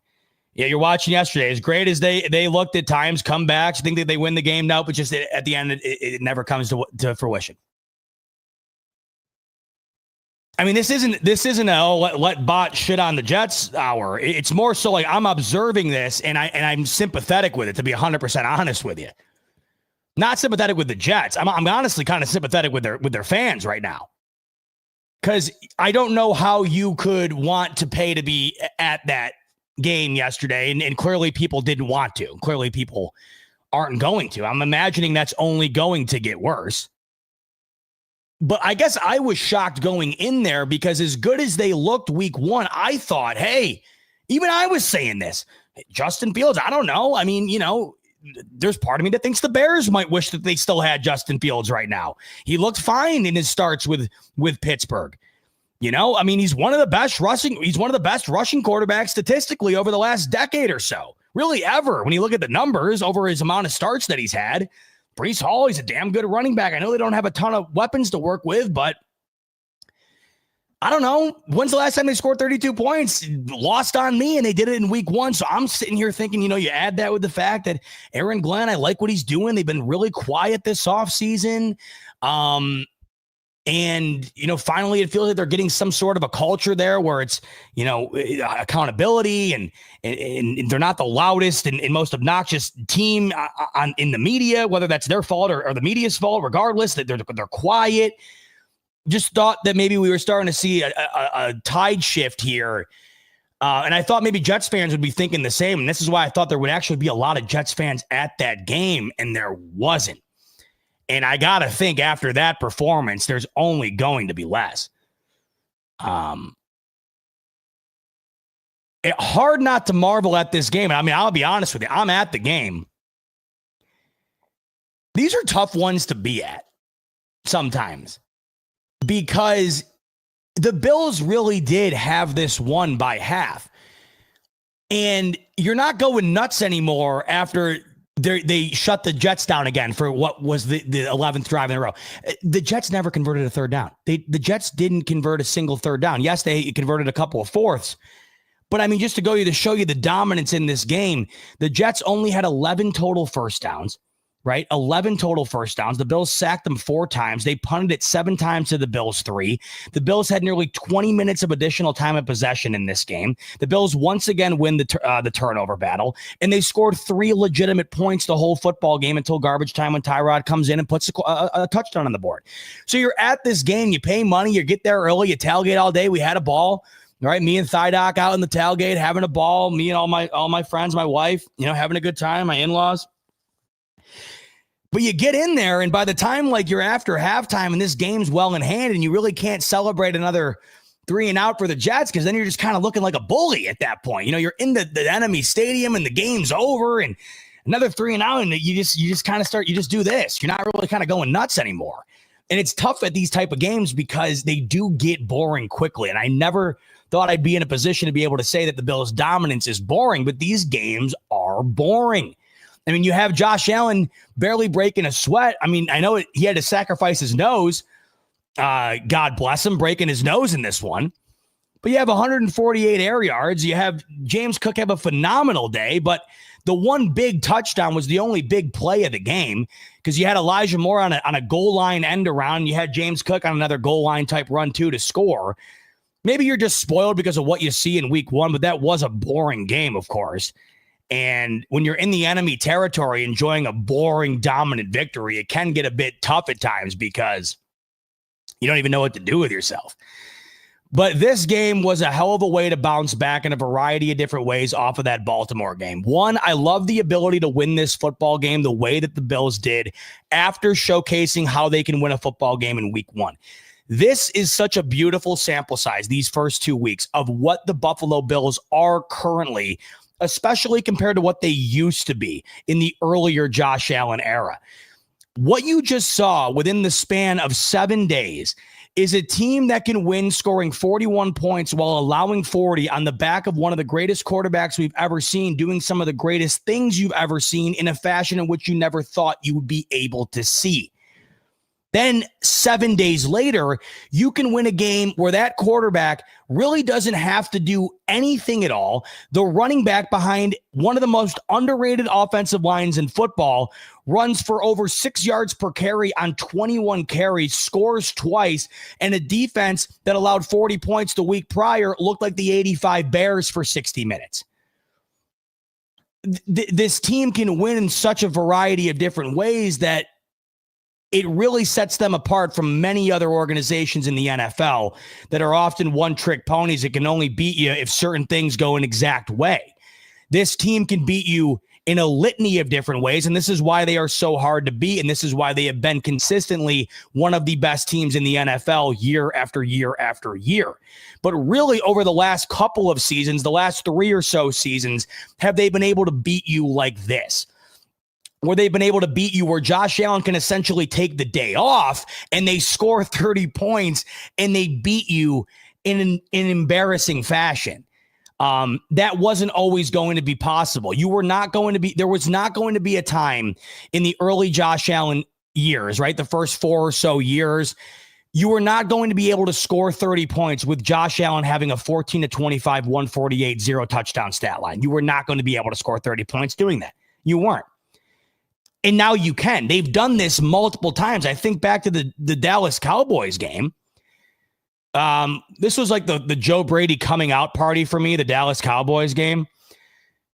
Yeah, you're watching yesterday. As great as they looked at times, comebacks, think that they win the game now, but just at the end, it never comes to fruition. I mean, this isn't a let bot shit on the Jets hour. It's more so like I'm observing this, and I'm sympathetic with it, to be 100% honest with you. Not sympathetic with the Jets. I'm honestly kind of sympathetic with their fans right now. Because I don't know how you could want to pay to be at that game yesterday. And clearly people didn't want to. Clearly people aren't going to. I'm imagining that's only going to get worse. But I guess I was shocked going in there because as good as they looked week one, I thought, hey, even I was saying this. Justin Fields, I don't know. I mean, there's part of me that thinks the Bears might wish that they still had Justin Fields right now. He looked fine in his starts with Pittsburgh. I mean, he's one of the best rushing quarterbacks statistically over the last decade or so. Really ever. When you look at the numbers over his amount of starts that he's had, Breece Hall, he's a damn good running back. I know they don't have a ton of weapons to work with, but I don't know. When's the last time they scored 32 points? Lost on me, and they did it in week one. So I'm sitting here thinking, you add that with the fact that Aaron Glenn, I like what he's doing. They've been really quiet this offseason. And, finally it feels like they're getting some sort of a culture there where it's, accountability and they're not the loudest and most obnoxious team in the media, whether that's their fault or the media's fault, regardless, that they're quiet. Just thought that maybe we were starting to see a tide shift here. And I thought maybe Jets fans would be thinking the same. And this is why I thought there would actually be a lot of Jets fans at that game. And there wasn't. And I got to think after that performance, there's only going to be less. Hard not to marvel at this game. I mean, I'll be honest with you. I'm at the game. These are tough ones to be at sometimes. Because the Bills really did have this won by half. And you're not going nuts anymore after they shut the Jets down again for what was the 11th drive in a row. The Jets never converted a third down. The Jets didn't convert a single third down. Yes, they converted a couple of fourths. But I mean, just to show you the dominance in this game, the Jets only had 11 total first downs. Right? 11 total first downs. The Bills sacked them 4 times. They punted it 7 times to the Bills 3. The Bills had nearly 20 minutes of additional time of possession in this game. The Bills once again win the turnover battle, and they scored 3 legitimate points the whole football game until garbage time when Tyrod comes in and puts a touchdown on the board. So you're at this game, you pay money, you get there early, you tailgate all day. We had a ball. All right, me and Thydoc out in the tailgate having a ball. Me and all my friends, my wife, having a good time. My in-laws. But you get in there, and by the time you're after halftime and this game's well in hand, and you really can't celebrate another 3 and out for the Jets because then you're just kind of looking like a bully at that point. You're in the enemy stadium and the game's over, and another 3 and out, and you just kind of start. You just do this. You're not really kind of going nuts anymore, and it's tough at these type of games because they do get boring quickly. And I never thought I'd be in a position to be able to say that the Bills' dominance is boring, but these games are boring. I mean, you have Josh Allen barely breaking a sweat. I mean, I know he had to sacrifice his nose. God bless him, breaking his nose in this one. But you have 148 air yards. You have James Cook have a phenomenal day. But the one big touchdown was the only big play of the game because you had Elijah Moore on a goal line end around. You had James Cook on another goal line type run, too, to score. maybe you're just spoiled because of what you see in week one, but that was a boring game, of course. And when you're in the enemy territory enjoying a boring, dominant victory, it can get a bit tough at times because you don't even know what to do with yourself. But this game was a hell of a way to bounce back in a variety of different ways off of that Baltimore game. One, I love the ability to win this football game the way that the Bills did after showcasing how they can win a football game in week one. This is such a beautiful sample size, these first 2 weeks, of what the Buffalo Bills are currently, especially compared to what they used to be in the earlier Josh Allen era. What you just saw within the span of 7 days is a team that can win scoring 41 points while allowing 40 on the back of one of the greatest quarterbacks we've ever seen, doing some of the greatest things you've ever seen in a fashion in which you never thought you would be able to see. Then 7 days later, you can win a game where that quarterback really doesn't have to do anything at all. The running back behind one of the most underrated offensive lines in football runs for over 6 yards per carry on 21 carries, scores twice, and a defense that allowed 40 points the week prior looked like the 85 Bears for 60 minutes. This team can win in such a variety of different ways that it really sets them apart from many other organizations in the NFL that are often one-trick ponies that can only beat you if certain things go an exact way. This team can beat you in a litany of different ways, and this is why they are so hard to beat, and this is why they have been consistently one of the best teams in the NFL year after year after year. But really, over the last couple of seasons, the last 3 or so seasons, have they been able to beat you like this? Where they've been able to beat you, where Josh Allen can essentially take the day off and they score 30 points and they beat you in an embarrassing fashion. That wasn't always going to be possible. There was not going to be a time in the early Josh Allen years, right? The first 4 or so years, you were not going to be able to score 30 points with Josh Allen having a 14-25, 148, 0 touchdown stat line. You were not going to be able to score 30 points doing that. You weren't. And now you can. They've done this multiple times. I think back to the Dallas Cowboys game. This was like the Joe Brady coming out party for me, the Dallas Cowboys game.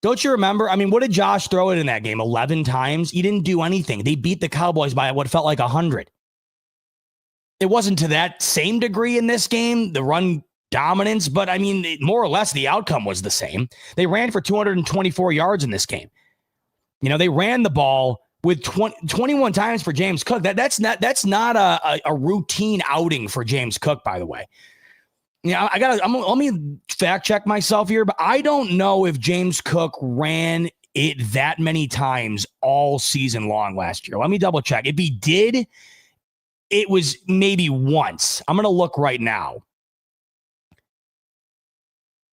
Don't you remember? I mean, what did Josh throw it in that game? 11 times? He didn't do anything. They beat the Cowboys by what felt like 100. It wasn't to that same degree in this game, the run dominance, but I mean, more or less the outcome was the same. They ran for 224 yards in this game. You know, they ran the ball with 21 times for James Cook. That's not a routine outing for James Cook, by the way. Yeah, let me fact check myself here, but I don't know if James Cook ran it that many times all season long last year. Let me double check. If he did, it was maybe once. I'm going to look right now.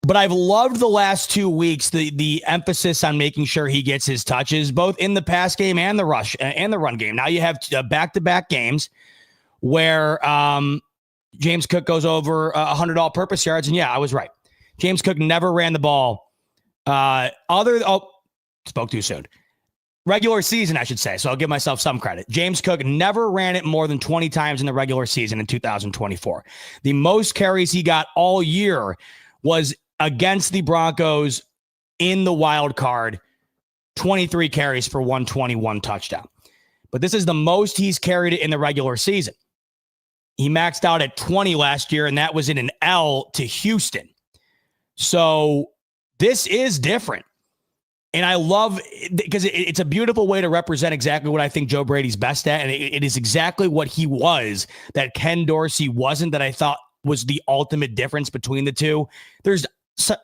But I've loved the last 2 weeks, the emphasis on making sure he gets his touches, both in the pass game and the rush and the run game. Now you have back-to-back games where James Cook goes over 100 all-purpose yards. And yeah, I was right. James Cook never ran the ball. Spoke too soon. Regular season, I should say. So I'll give myself some credit. James Cook never ran it more than 20 times in the regular season in 2024. The most carries he got all year was against the Broncos in the wild card, 23 carries for 121 touchdown. But this is the most he's carried it in the regular season. He maxed out at 20 last year, and that was in an L to Houston. So this is different. And I love it because it's a beautiful way to represent exactly what I think Joe Brady's best at. And it is exactly what he was that Ken Dorsey wasn't, that I thought was the ultimate difference between the two. There's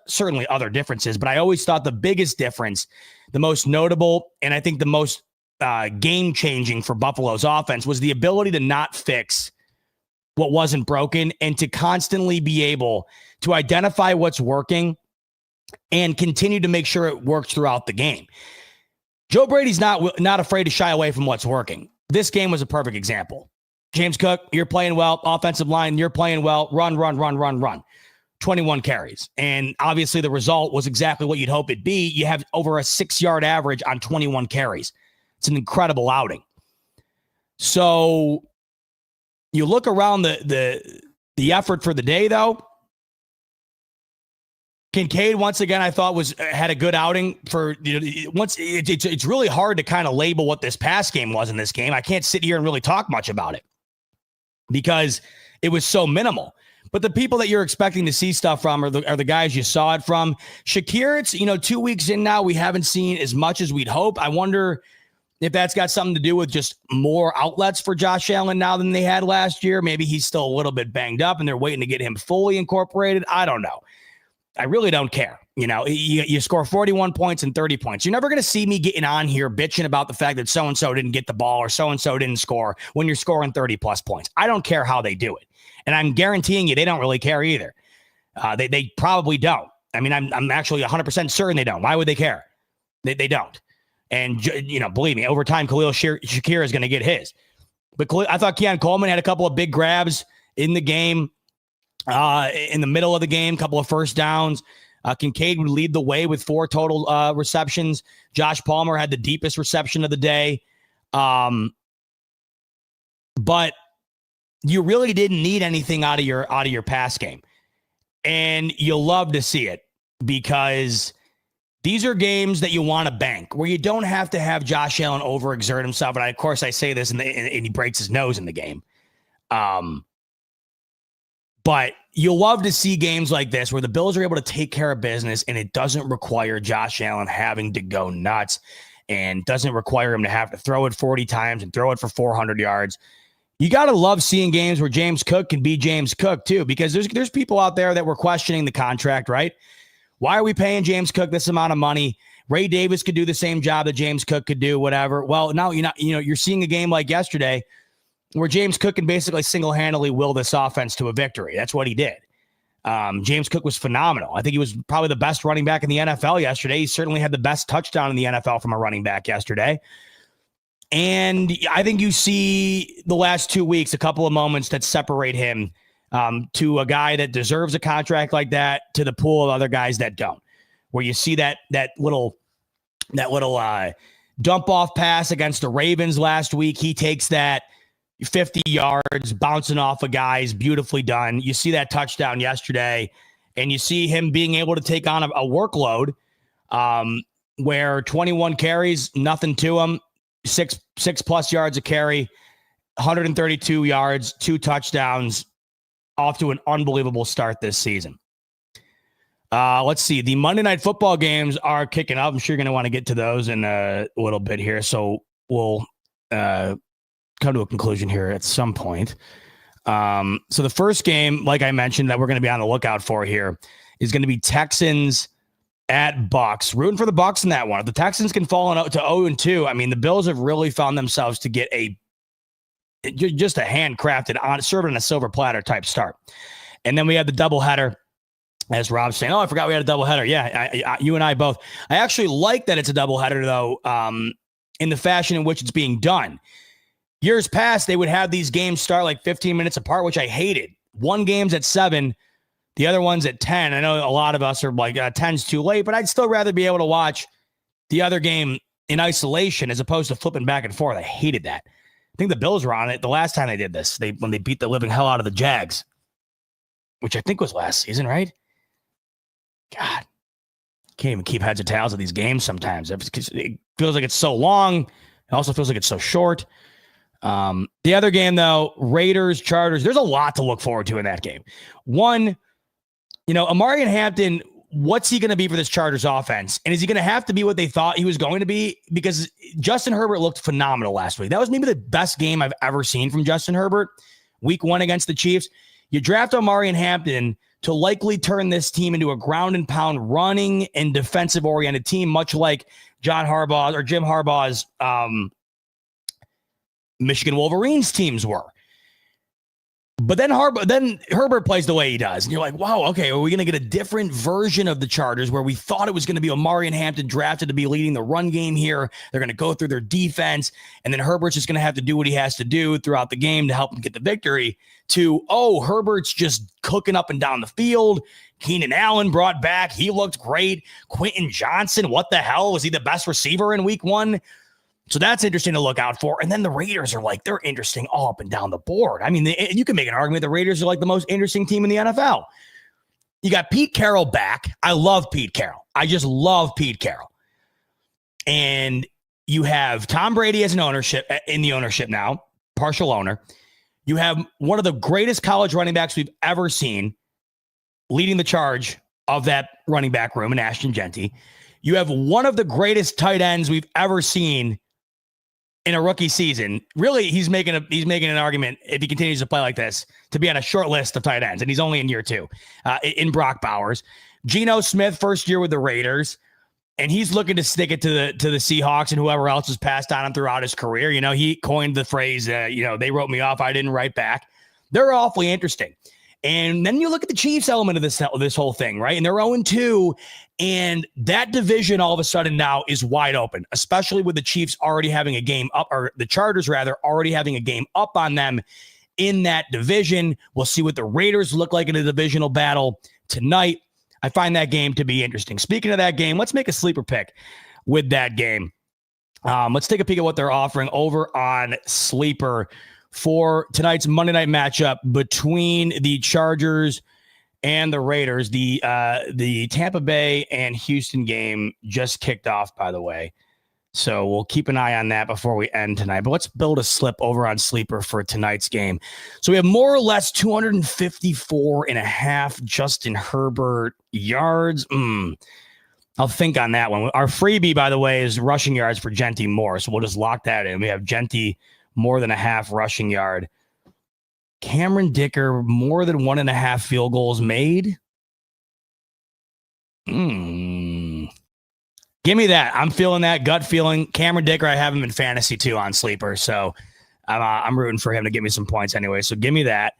certainly other differences, but I always thought the biggest difference, the most notable, and I think the most game-changing for Buffalo's offense was the ability to not fix what wasn't broken and to constantly be able to identify what's working and continue to make sure it works throughout the game. Joe Brady's not afraid to shy away from what's working. This game was a perfect example. James Cook, you're playing well. Offensive line, you're playing well. Run. 21 carries. And obviously the result was exactly what you'd hope it'd be. You have over a 6-yard average on 21 carries. It's an incredible outing. So you look around the effort for the day, though. Kincaid, once again, I thought had a good outing for, it's really hard to kind of label what this pass game was in this game. I can't sit here and really talk much about it because it was so minimal. But the people that you're expecting to see stuff from are the guys you saw it from. Shakir, it's, 2 weeks in now, we haven't seen as much as we'd hope. I wonder if that's got something to do with just more outlets for Josh Allen now than they had last year. Maybe he's still a little bit banged up and they're waiting to get him fully incorporated. I don't know. I really don't care. You score 41 points and 30 points. You're never going to see me getting on here bitching about the fact that so-and-so didn't get the ball or so-and-so didn't score when you're scoring 30 plus points. I don't care how they do it. And I'm guaranteeing you, they don't really care either. They probably don't. I mean, I'm actually 100% certain they don't. Why would they care? They don't. And, believe me, over time, Khalil Shakir is going to get his. But I thought Keon Coleman had a couple of big grabs in the game, in the middle of the game, couple of first downs. Kincaid would lead the way with 4 total receptions. Josh Palmer had the deepest reception of the day. But you really didn't need anything out of your pass game. And you'll love to see it because these are games that you want to bank where you don't have to have Josh Allen overexert himself. And of course I say this and he breaks his nose in the game. But you'll love to see games like this where the Bills are able to take care of business and it doesn't require Josh Allen having to go nuts and doesn't require him to have to throw it 40 times and throw it for 400 yards. You got to love seeing games where James Cook can be James Cook too, because there's people out there that were questioning the contract, right? Why are we paying James Cook this amount of money? Ray Davis could do the same job that James Cook could do, whatever. Well, now you're seeing a game like yesterday where James Cook can basically single-handedly will this offense to a victory. That's what he did. James Cook was phenomenal. I think he was probably the best running back in the NFL yesterday. He certainly had the best touchdown in the NFL from a running back yesterday. And I think you see the last 2 weeks, a couple of moments that separate him to a guy that deserves a contract like that to the pool of other guys that don't, where you see that little dump off pass against the Ravens last week. He takes that 50 yards bouncing off of guys, beautifully done. You see that touchdown yesterday and you see him being able to take on a workload where 21 carries, nothing to him. Six plus yards a carry, 132 yards, 2 touchdowns, off to an unbelievable start this season. Let's see. The Monday Night Football games are kicking up. I'm sure you're going to want to get to those in a little bit here. So we'll come to a conclusion here at some point. So the first game, like I mentioned, that we're going to be on the lookout for here is going to be Texans at Bucks. Rooting for the Bucks in that one. If the Texans can fall to 0-2, I mean, the Bills have really found themselves to get just a handcrafted, serving on a silver platter type start. And then we have the doubleheader, as Rob's saying. Oh, I forgot we had a doubleheader. Yeah, you and I both. I actually like that it's a doubleheader, though, in the fashion in which it's being done. Years past, they would have these games start like 15 minutes apart, which I hated. One game's at 7. The other one's at 10. I know a lot of us are like 10's too late, but I'd still rather be able to watch the other game in isolation as opposed to flipping back and forth. I hated that. I think the Bills were on it the last time they did this. When they beat the living hell out of the Jags, which I think was last season, right? God, can't even keep heads or tails of these games sometimes. It feels like it's so long. It also feels like it's so short. The other game, though, Raiders, Chargers, there's a lot to look forward to in that game. One, Amari Hampton, what's he going to be for this Chargers offense? And is he going to have to be what they thought he was going to be? Because Justin Herbert looked phenomenal last week. That was maybe the best game I've ever seen from Justin Herbert. Week 1 against the Chiefs. You draft Amari Hampton to likely turn this team into a ground and pound running and defensive oriented team, much like Jim Harbaugh's Michigan Wolverines teams were. But then Herbert plays the way he does. And you're like, wow, okay, are we going to get a different version of the Chargers where we thought it was going to be Amari Hampton drafted to be leading the run game here? They're going to go through their defense, and then Herbert's just going to have to do what he has to do throughout the game to help him get the victory, to, Herbert's just cooking up and down the field. Keenan Allen brought back. He looked great. Quentin Johnson, what the hell? Was he the best receiver in week 1? So that's interesting to look out for. And then the Raiders are they're interesting all up and down the board. I mean, you can make an argument the Raiders are like the most interesting team in the NFL. You got Pete Carroll back. I love Pete Carroll. I just love Pete Carroll. And you have Tom Brady as in the ownership now, partial owner. You have one of the greatest college running backs we've ever seen leading the charge of that running back room in Ashton Jeanty. You have one of the greatest tight ends we've ever seen in a rookie season. Really, he's making an argument, if he continues to play like this, to be on a short list of tight ends, and he's only in year 2 in Brock Bowers. Geno Smith, first year with the Raiders, and he's looking to stick it to the Seahawks and whoever else has passed on him throughout his career. You know, he coined the phrase, they wrote me off, I didn't write back. They're awfully interesting. And then you look at the Chiefs element of this whole thing, right? And they're 0-2, and that division all of a sudden now is wide open, especially with the Chiefs already having a game up, or the Chargers rather, already having a game up on them in that division. We'll see what the Raiders look like in a divisional battle tonight. I find that game to be interesting. Speaking of that game, let's make a sleeper pick with that game. Let's take a peek at what they're offering over on Sleeper for tonight's Monday night matchup between the Chargers and the Raiders. The Tampa Bay and Houston game just kicked off, by the way. So we'll keep an eye on that before we end tonight. But let's build a slip over on Sleeper for tonight's game. So we have more or less 254.5 Justin Herbert yards. I'll think on that one. Our freebie, by the way, is rushing yards for Jeanty Moore. So we'll just lock that in. We have Jeanty more than a half rushing yard. Cameron Dicker, more than 1.5 field goals made. Give me that. I'm feeling that gut feeling. Cameron Dicker, I have him in fantasy too on Sleeper. So I'm rooting for him to give me some points anyway. So give me that.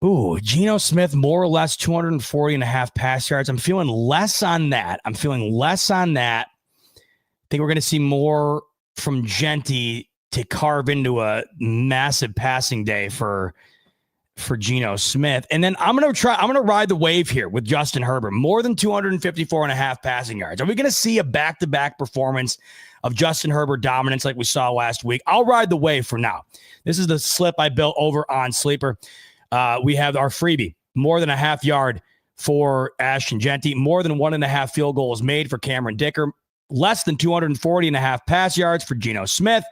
Ooh, Geno Smith, more or less 240.5 pass yards. I'm feeling less on that. I think we're going to see more from Jeanty to carve into a massive passing day for Geno Smith. And then I'm going to ride the wave here with Justin Herbert, more than 254.5 passing yards. Are we going to see a back-to-back performance of Justin Herbert dominance like we saw last week? I'll ride the wave for now. This is the slip I built over on Sleeper. We have our freebie, more than a half yard for Ashton Jeanty, more than 1.5 field goals made for Cameron Dicker, less than 240.5 pass yards for Geno Smith,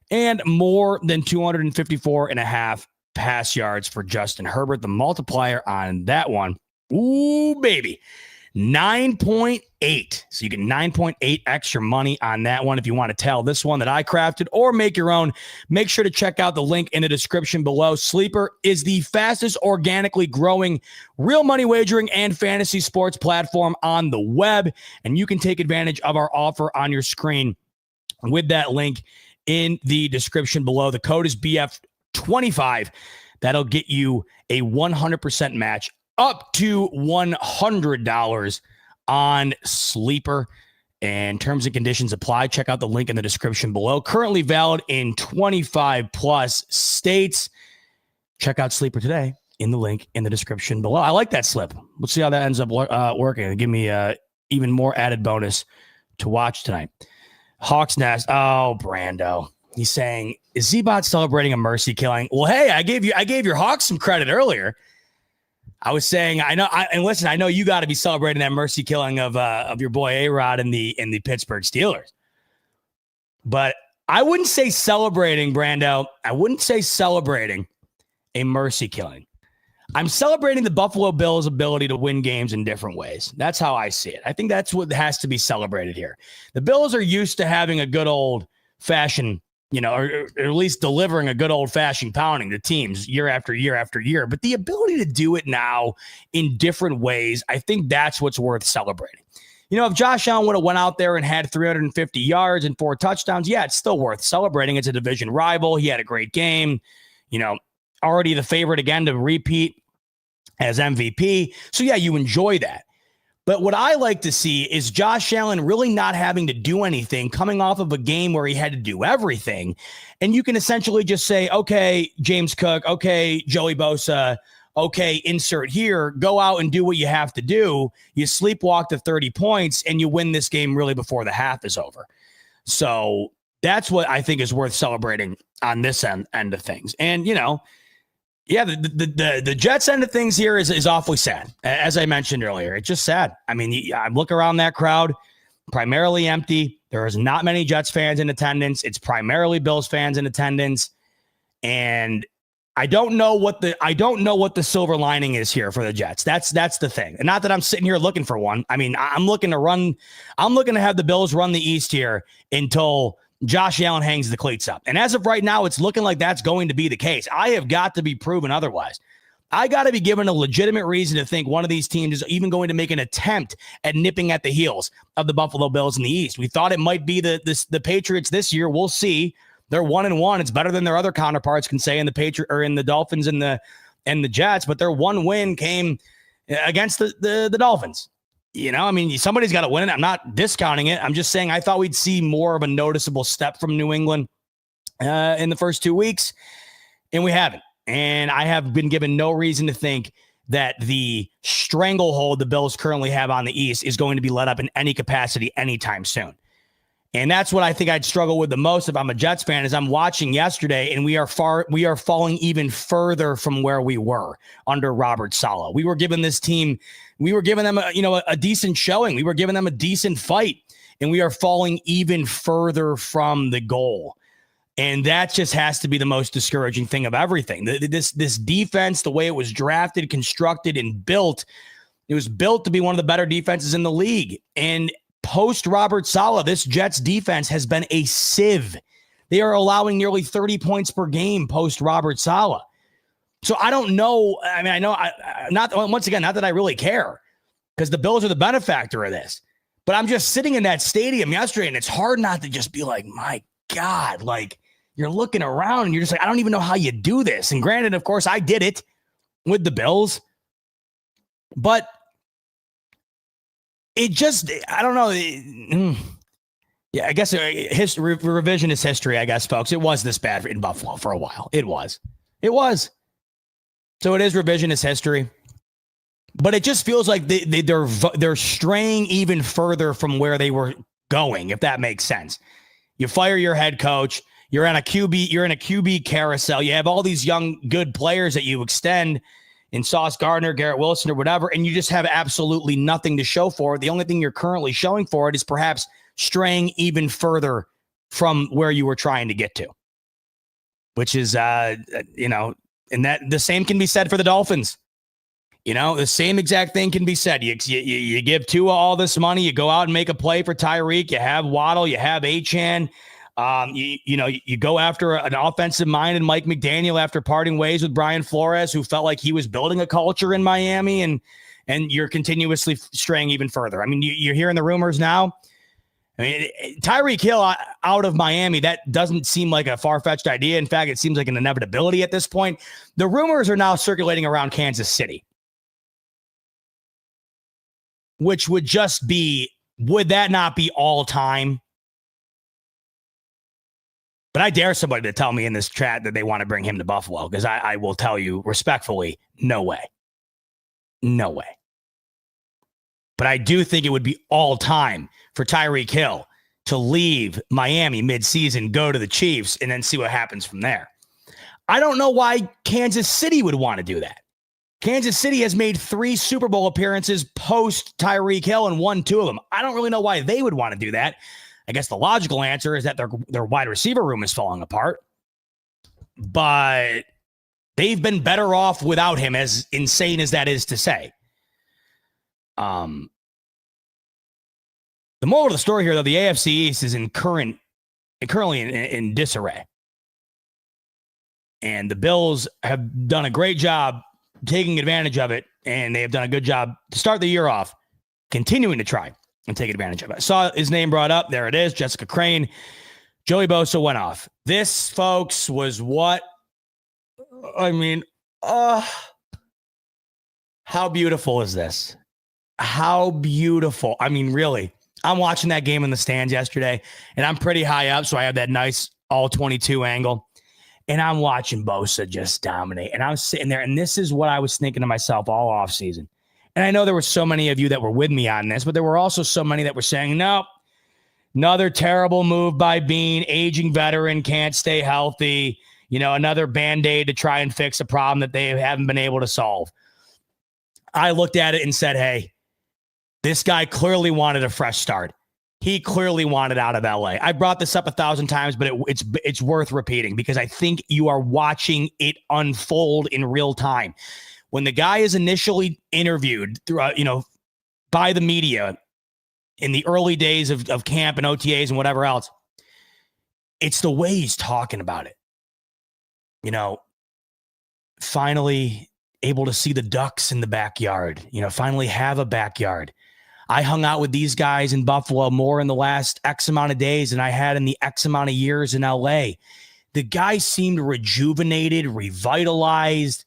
and more than 254.5 pass yards for Justin Herbert. The multiplier on that one, ooh, baby, 9.8. So you get 9.8 extra money on that one if you want to tell this one that I crafted or make your own. Make sure to check out the link in the description below. Sleeper is the fastest organically growing real money wagering and fantasy sports platform on the web, and you can take advantage of our offer on your screen with that link in the description below. The code is BF25. That'll get you a 100% match up to $100 on Sleeper, and terms and conditions apply. Check out the link in the description below. Currently valid in 25 plus states. Check out Sleeper today in the link in the description below. I like that slip. Let's see how that ends up working. It'll give me even more added bonus to watch tonight. Hawks Nest. Oh, Brando. He's saying, is Z-Bot celebrating a mercy killing? Well, hey, I gave your Hawks some credit earlier. I was saying, I know you got to be celebrating that mercy killing of your boy A-Rod in the Pittsburgh Steelers. But I wouldn't say celebrating, Brando. I wouldn't say celebrating a mercy killing. I'm celebrating the Buffalo Bills' ability to win games in different ways. That's how I see it. I think that's what has to be celebrated here. The Bills are used to having a good old fashioned, or at least delivering a good old fashioned pounding to teams year after year after year. But the ability to do it now in different ways, I think that's what's worth celebrating. If Josh Allen would have went out there and had 350 yards and 4 touchdowns, yeah, it's still worth celebrating. It's a division rival. He had a great game, already the favorite again to repeat as MVP. So yeah, you enjoy that. But what I like to see is Josh Allen really not having to do anything, coming off of a game where he had to do everything. And you can essentially just say, okay, James Cook, okay, Joey Bosa, okay, insert here, go out and do what you have to do. You sleepwalk to 30 points and you win this game really before the half is over. So that's what I think is worth celebrating on this end of things. And, Yeah, the Jets end of things here is awfully sad. As I mentioned earlier, it's just sad. I mean, I look around that crowd, primarily empty. There is not many Jets fans in attendance. It's primarily Bills fans in attendance. And I don't know what the silver lining is here for the Jets. That's the thing. And not that I'm sitting here looking for one. I mean, I'm looking to have the Bills run the East here until Josh Allen hangs the cleats up. And as of right now, it's looking like that's going to be the case. I have got to be proven otherwise. I got to be given a legitimate reason to think one of these teams is even going to make an attempt at nipping at the heels of the Buffalo Bills in the East. We thought it might be the Patriots this year. We'll see. They're 1-1. It's better than their other counterparts can say in the Dolphins and the Jets, but their one win came against the Dolphins. You know, I mean, somebody's got to win it. I'm not discounting it. I'm just saying I thought we'd see more of a noticeable step from New England in the first 2 weeks, and we haven't. And I have been given no reason to think that the stranglehold the Bills currently have on the East is going to be let up in any capacity anytime soon. And that's what I think I'd struggle with the most if I'm a Jets fan, is I'm watching yesterday and we are falling even further from where we were under Robert Saleh. We were giving them a decent showing. We were giving them a decent fight, and we are falling even further from the goal. And that just has to be the most discouraging thing of everything. This defense, the way it was drafted, constructed, and built, it was built to be one of the better defenses in the league. And post Robert Saleh, this Jets defense has been a sieve. They are allowing nearly 30 points per game post Robert Saleh. So I don't know. I mean, I know not that I really care, because the Bills are the benefactor of this, but I'm just sitting in that stadium yesterday, and it's hard not to just be like, my God, like, you're looking around and you're just like, I don't even know how you do this. And granted, of course, I did it with the Bills, but it just, I don't know. Yeah, I guess revisionist history, I guess, folks. It was this bad in Buffalo for a while. It was. So it is revisionist history. But it just feels like they're straying even further from where they were going, if that makes sense. You fire your head coach. You're in a QB carousel. You have all these young, good players that you extend in Sauce Gardner, Garrett Wilson, or whatever, and you just have absolutely nothing to show for it. The only thing you're currently showing for it is perhaps straying even further from where you were trying to get to, which is, and that the same can be said for the Dolphins. The same exact thing can be said. You give Tua all this money, you go out and make a play for Tyreek, you have Waddle, you have Achane. You go after an offensive mind and Mike McDaniel after parting ways with Brian Flores, who felt like he was building a culture in Miami, and you're continuously straying even further. I mean, you're hearing the rumors now. I mean, Tyreek Hill out of Miami, that doesn't seem like a far-fetched idea. In fact, it seems like an inevitability at this point. The rumors are now circulating around Kansas City, which would that not be all time? But I dare somebody to tell me in this chat that they want to bring him to Buffalo, because I will tell you respectfully, no way. No way. But I do think it would be all time for Tyreek Hill to leave Miami midseason, go to the Chiefs, and then see what happens from there. I don't know why Kansas City would want to do that. Kansas City has made 3 Super Bowl appearances post Tyreek Hill and won 2 of them. I don't really know why they would want to do that. I guess the logical answer is that their wide receiver room is falling apart, but they've been better off without him, as insane as that is to say. The moral of the story here, though, the AFC East is currently in disarray. And the Bills have done a great job taking advantage of it, and they have done a good job to start the year off, continuing to try and take advantage of it. I saw his name brought up. There it is, Jessica Crane. Joey Bosa went off. This, folks, was what, I mean, how beautiful is this? How beautiful. I mean, really, I'm watching that game in the stands yesterday, and I'm pretty high up, so I have that nice all 22 angle, and I'm watching Bosa just dominate, and I'm sitting there, and this is what I was thinking to myself all offseason. And I know there were so many of you that were with me on this, but there were also so many that were saying, no, another terrible move by Bean, aging veteran, can't stay healthy. another Band-Aid to try and fix a problem that they haven't been able to solve. I looked at it and said, hey, this guy clearly wanted a fresh start. He clearly wanted out of LA. I brought this up 1,000 times, but it's worth repeating because I think you are watching it unfold in real time. When the guy is initially interviewed throughout, by the media in the early days of camp and OTAs and whatever else, it's the way he's talking about it. Finally able to see the ducks in the backyard, finally have a backyard. I hung out with these guys in Buffalo more in the last X amount of days than I had in the X amount of years in LA. The guy seemed rejuvenated, revitalized,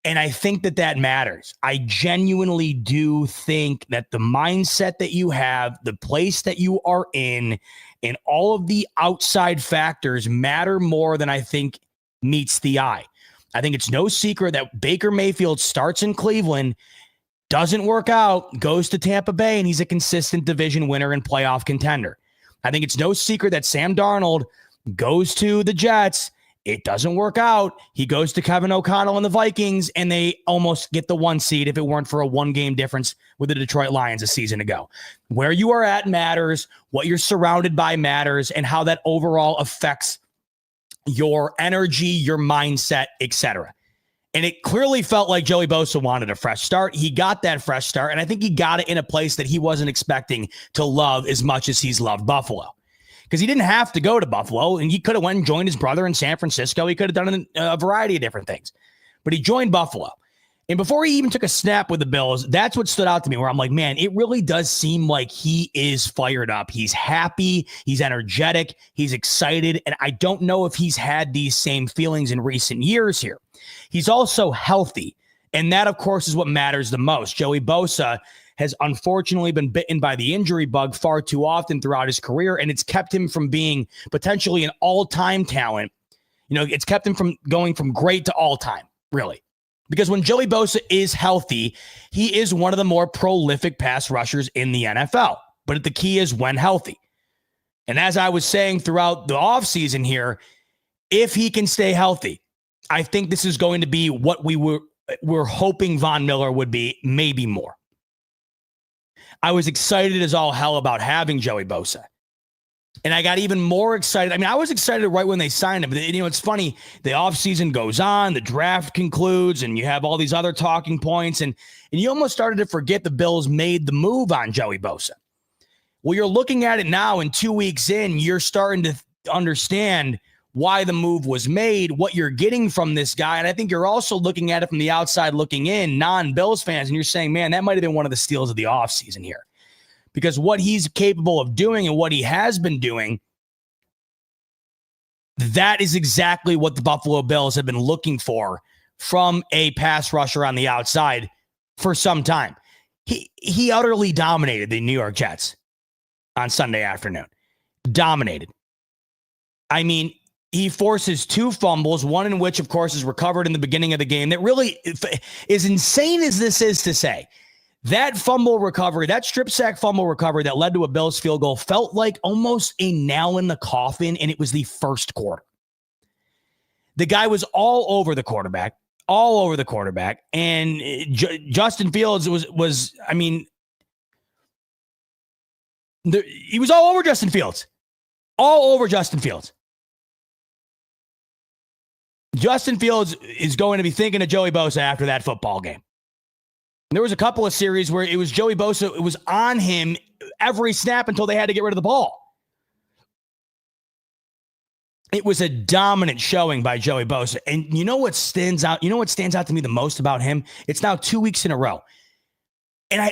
and I think that matters. I genuinely do think that the mindset that you have, the place that you are in, and all of the outside factors matter more than I think meets the eye. I think it's no secret that Baker Mayfield starts in Cleveland, doesn't work out, goes to Tampa Bay, and he's a consistent division winner and playoff contender. I think it's no secret that Sam Darnold goes to the Jets. It doesn't work out. He goes to Kevin O'Connell and the Vikings, and they almost get the 1 seed if it weren't for a 1-game difference with the Detroit Lions a season ago. Where you are at matters, what you're surrounded by matters, and how that overall affects your energy, your mindset, etc. And it clearly felt like Joey Bosa wanted a fresh start. He got that fresh start, and I think he got it in a place that he wasn't expecting to love as much as he's loved Buffalo. Because he didn't have to go to Buffalo, and he could have went and joined his brother in San Francisco. He could have done a variety of different things. But he joined Buffalo. And before he even took a snap with the Bills, that's what stood out to me, where I'm like, man, it really does seem like he is fired up. He's happy. He's energetic. He's excited. And I don't know if he's had these same feelings in recent years here. He's also healthy. And that, of course, is what matters the most. Joey Bosa has unfortunately been bitten by the injury bug far too often throughout his career, and it's kept him from being potentially an all-time talent. It's kept him from going from great to all-time, really. Because when Joey Bosa is healthy, he is one of the more prolific pass rushers in the NFL. But the key is when healthy. And as I was saying throughout the offseason here, if he can stay healthy, I think this is going to be what we're hoping Von Miller would be, maybe more. I was excited as all hell about having Joey Bosa. And I got even more excited. I mean, I was excited right when they signed him. But, it's funny. The offseason goes on, the draft concludes, and you have all these other talking points. And you almost started to forget the Bills made the move on Joey Bosa. Well, you're looking at it now, and 2 weeks in, you're starting to understand why the move was made, what you're getting from this guy. And I think you're also looking at it from the outside looking in, non-Bills fans, and you're saying, man, that might have been one of the steals of the offseason here. Because what he's capable of doing and what he has been doing, that is exactly what the Buffalo Bills have been looking for from a pass rusher on the outside for some time. He utterly dominated the New York Jets on Sunday afternoon. Dominated. I mean, he forces 2 fumbles, one in which, of course, is recovered in the beginning of the game. That really, as insane as this is to say, that fumble recovery, that strip sack fumble recovery that led to a Bills field goal felt like almost a nail in the coffin, and it was the first quarter. The guy was all over the quarterback, and Justin Fields was I mean, he was all over Justin Fields. Justin Fields is going to be thinking of Joey Bosa after that football game. There was a couple of series where it was Joey Bosa. It was on him every snap until they had to get rid of the ball. It was a dominant showing by Joey Bosa. And you know what stands out? You know what stands out to me the most about him? It's now 2 weeks in a row. And I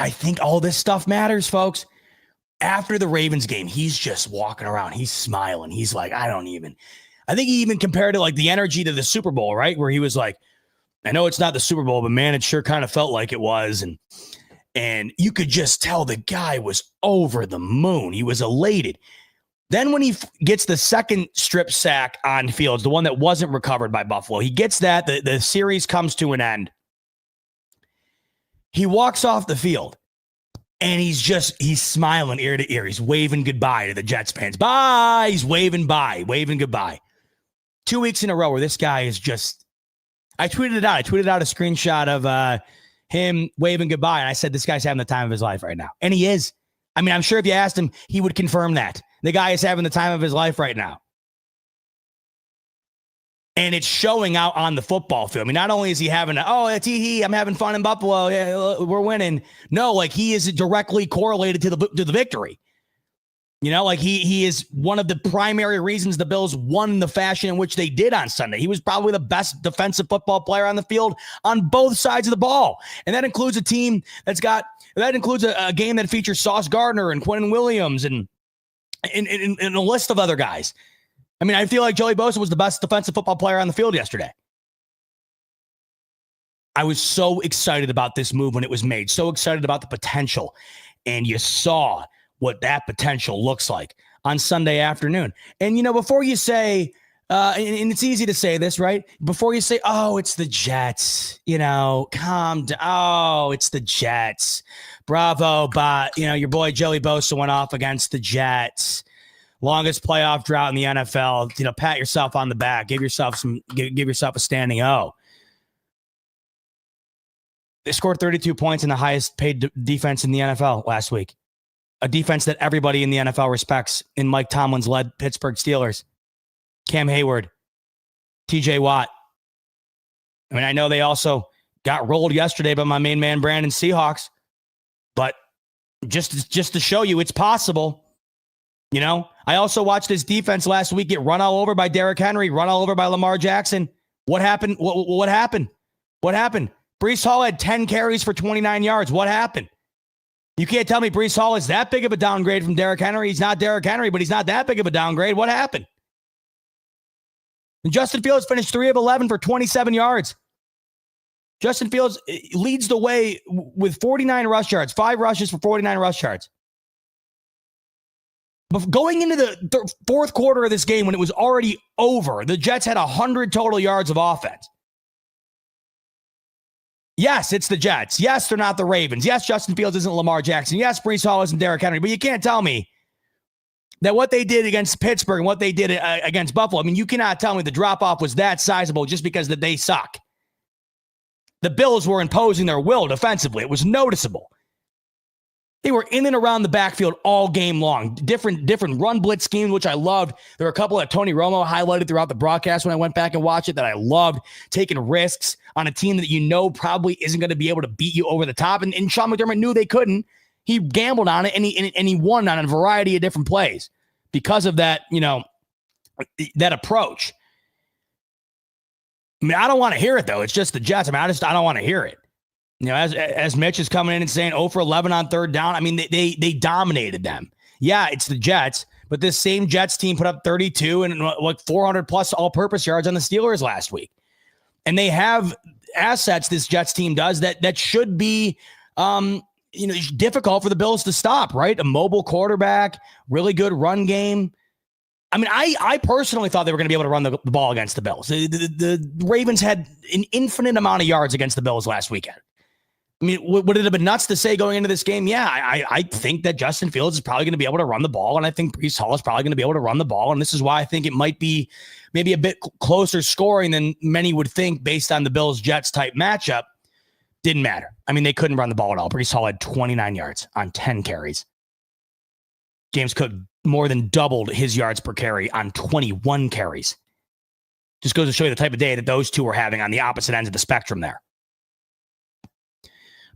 think all this stuff matters, folks. After the Ravens game, he's just walking around. He's smiling. He's like, I think he even compared it like the energy to the Super Bowl, right? Where he was like, I know it's not the Super Bowl, but man, it sure kind of felt like it was. And you could just tell the guy was over the moon. He was elated. Then when he gets the second strip sack on Fields, the one that wasn't recovered by Buffalo, he gets that. The series comes to an end. He walks off the field and he's smiling ear to ear. He's waving goodbye to the Jets fans. Bye. He's waving goodbye. 2 weeks in a row where this guy is just, I tweeted it out. I tweeted out a screenshot of him waving goodbye. And I said, this guy's having the time of his life right now. And he is. I mean, I'm sure if you asked him, he would confirm that. The guy is having the time of his life right now. And it's showing out on the football field. I mean, not only is he having it's I'm having fun in Buffalo. Yeah, we're winning. No, like he is directly correlated to the victory. You know, like he is one of the primary reasons the Bills won the fashion in which they did on Sunday. He was probably the best defensive football player on the field on both sides of the ball. And that includes a team that includes a game that features Sauce Gardner and Quentin Williams and a list of other guys. I mean, I feel like Joey Bosa was the best defensive football player on the field yesterday. I was so excited about this move when it was made, so excited about the potential. And you saw what that potential looks like on Sunday afternoon. And, you know, before you say, and it's easy to say this, right? Before you say, oh, it's the Jets, you know, calm down. Oh, it's the Jets. Bravo. But, you know, your boy Joey Bosa went off against the Jets. Longest playoff drought in the NFL. You know, pat yourself on the back. Give yourself a standing O. They scored 32 points in the highest paid defense in the NFL last week. A defense that everybody in the NFL respects in Mike Tomlin's led Pittsburgh Steelers. Cam Hayward, TJ Watt. I mean, I know they also got rolled yesterday by my main man, Brandon Seahawks, but just to show you it's possible. You know, I also watched this defense last week get run all over by Derrick Henry, run all over by Lamar Jackson. What happened? What happened? What happened? Breece Hall had 10 carries for 29 yards. What happened? You can't tell me Breece Hall is that big of a downgrade from Derrick Henry. He's not Derrick Henry, but he's not that big of a downgrade. What happened? And Justin Fields finished 3 of 11 for 27 yards. Justin Fields leads the way with 49 rush yards, 5 rushes for 49 rush yards. But going into the fourth quarter of this game when it was already over, the Jets had 100 total yards of offense. Yes, it's the Jets. Yes, they're not the Ravens. Yes, Justin Fields isn't Lamar Jackson. Yes, Breece Hall isn't Derrick Henry. But you can't tell me that what they did against Pittsburgh and what they did against Buffalo, I mean, you cannot tell me the drop-off was that sizable just because that they suck. The Bills were imposing their will defensively. It was noticeable. They were in and around the backfield all game long. Different run blitz schemes, which I loved. There were a couple that Tony Romo highlighted throughout the broadcast when I went back and watched it that I loved. Taking risks on a team that you know probably isn't going to be able to beat you over the top. And Sean McDermott knew they couldn't. He gambled on it, and he won on a variety of different plays because of that, you know, that approach. I mean, I don't want to hear it, though. It's just the Jets. I mean, I don't want to hear it. You know, as Mitch is coming in and saying 0 for 11 on third down, I mean, they dominated them. Yeah, it's the Jets, but this same Jets team put up 32 and like 400 plus all-purpose yards on the Steelers last week. And they have assets, this Jets team does, that should be difficult for the Bills to stop, right? A mobile quarterback, really good run game. I mean, I personally thought they were going to be able to run the ball against the Bills. The Ravens had an infinite amount of yards against the Bills last weekend. I mean, would it have been nuts to say going into this game? Yeah, I think that Justin Fields is probably going to be able to run the ball, and I think Breece Hall is probably going to be able to run the ball, and this is why I think it might be maybe a bit closer scoring than many would think based on the Bills-Jets type matchup. Didn't matter. I mean, they couldn't run the ball at all. Breece Hall had 29 yards on 10 carries. James Cook more than doubled his yards per carry on 21 carries. Just goes to show you the type of day that those two are having on the opposite ends of the spectrum there.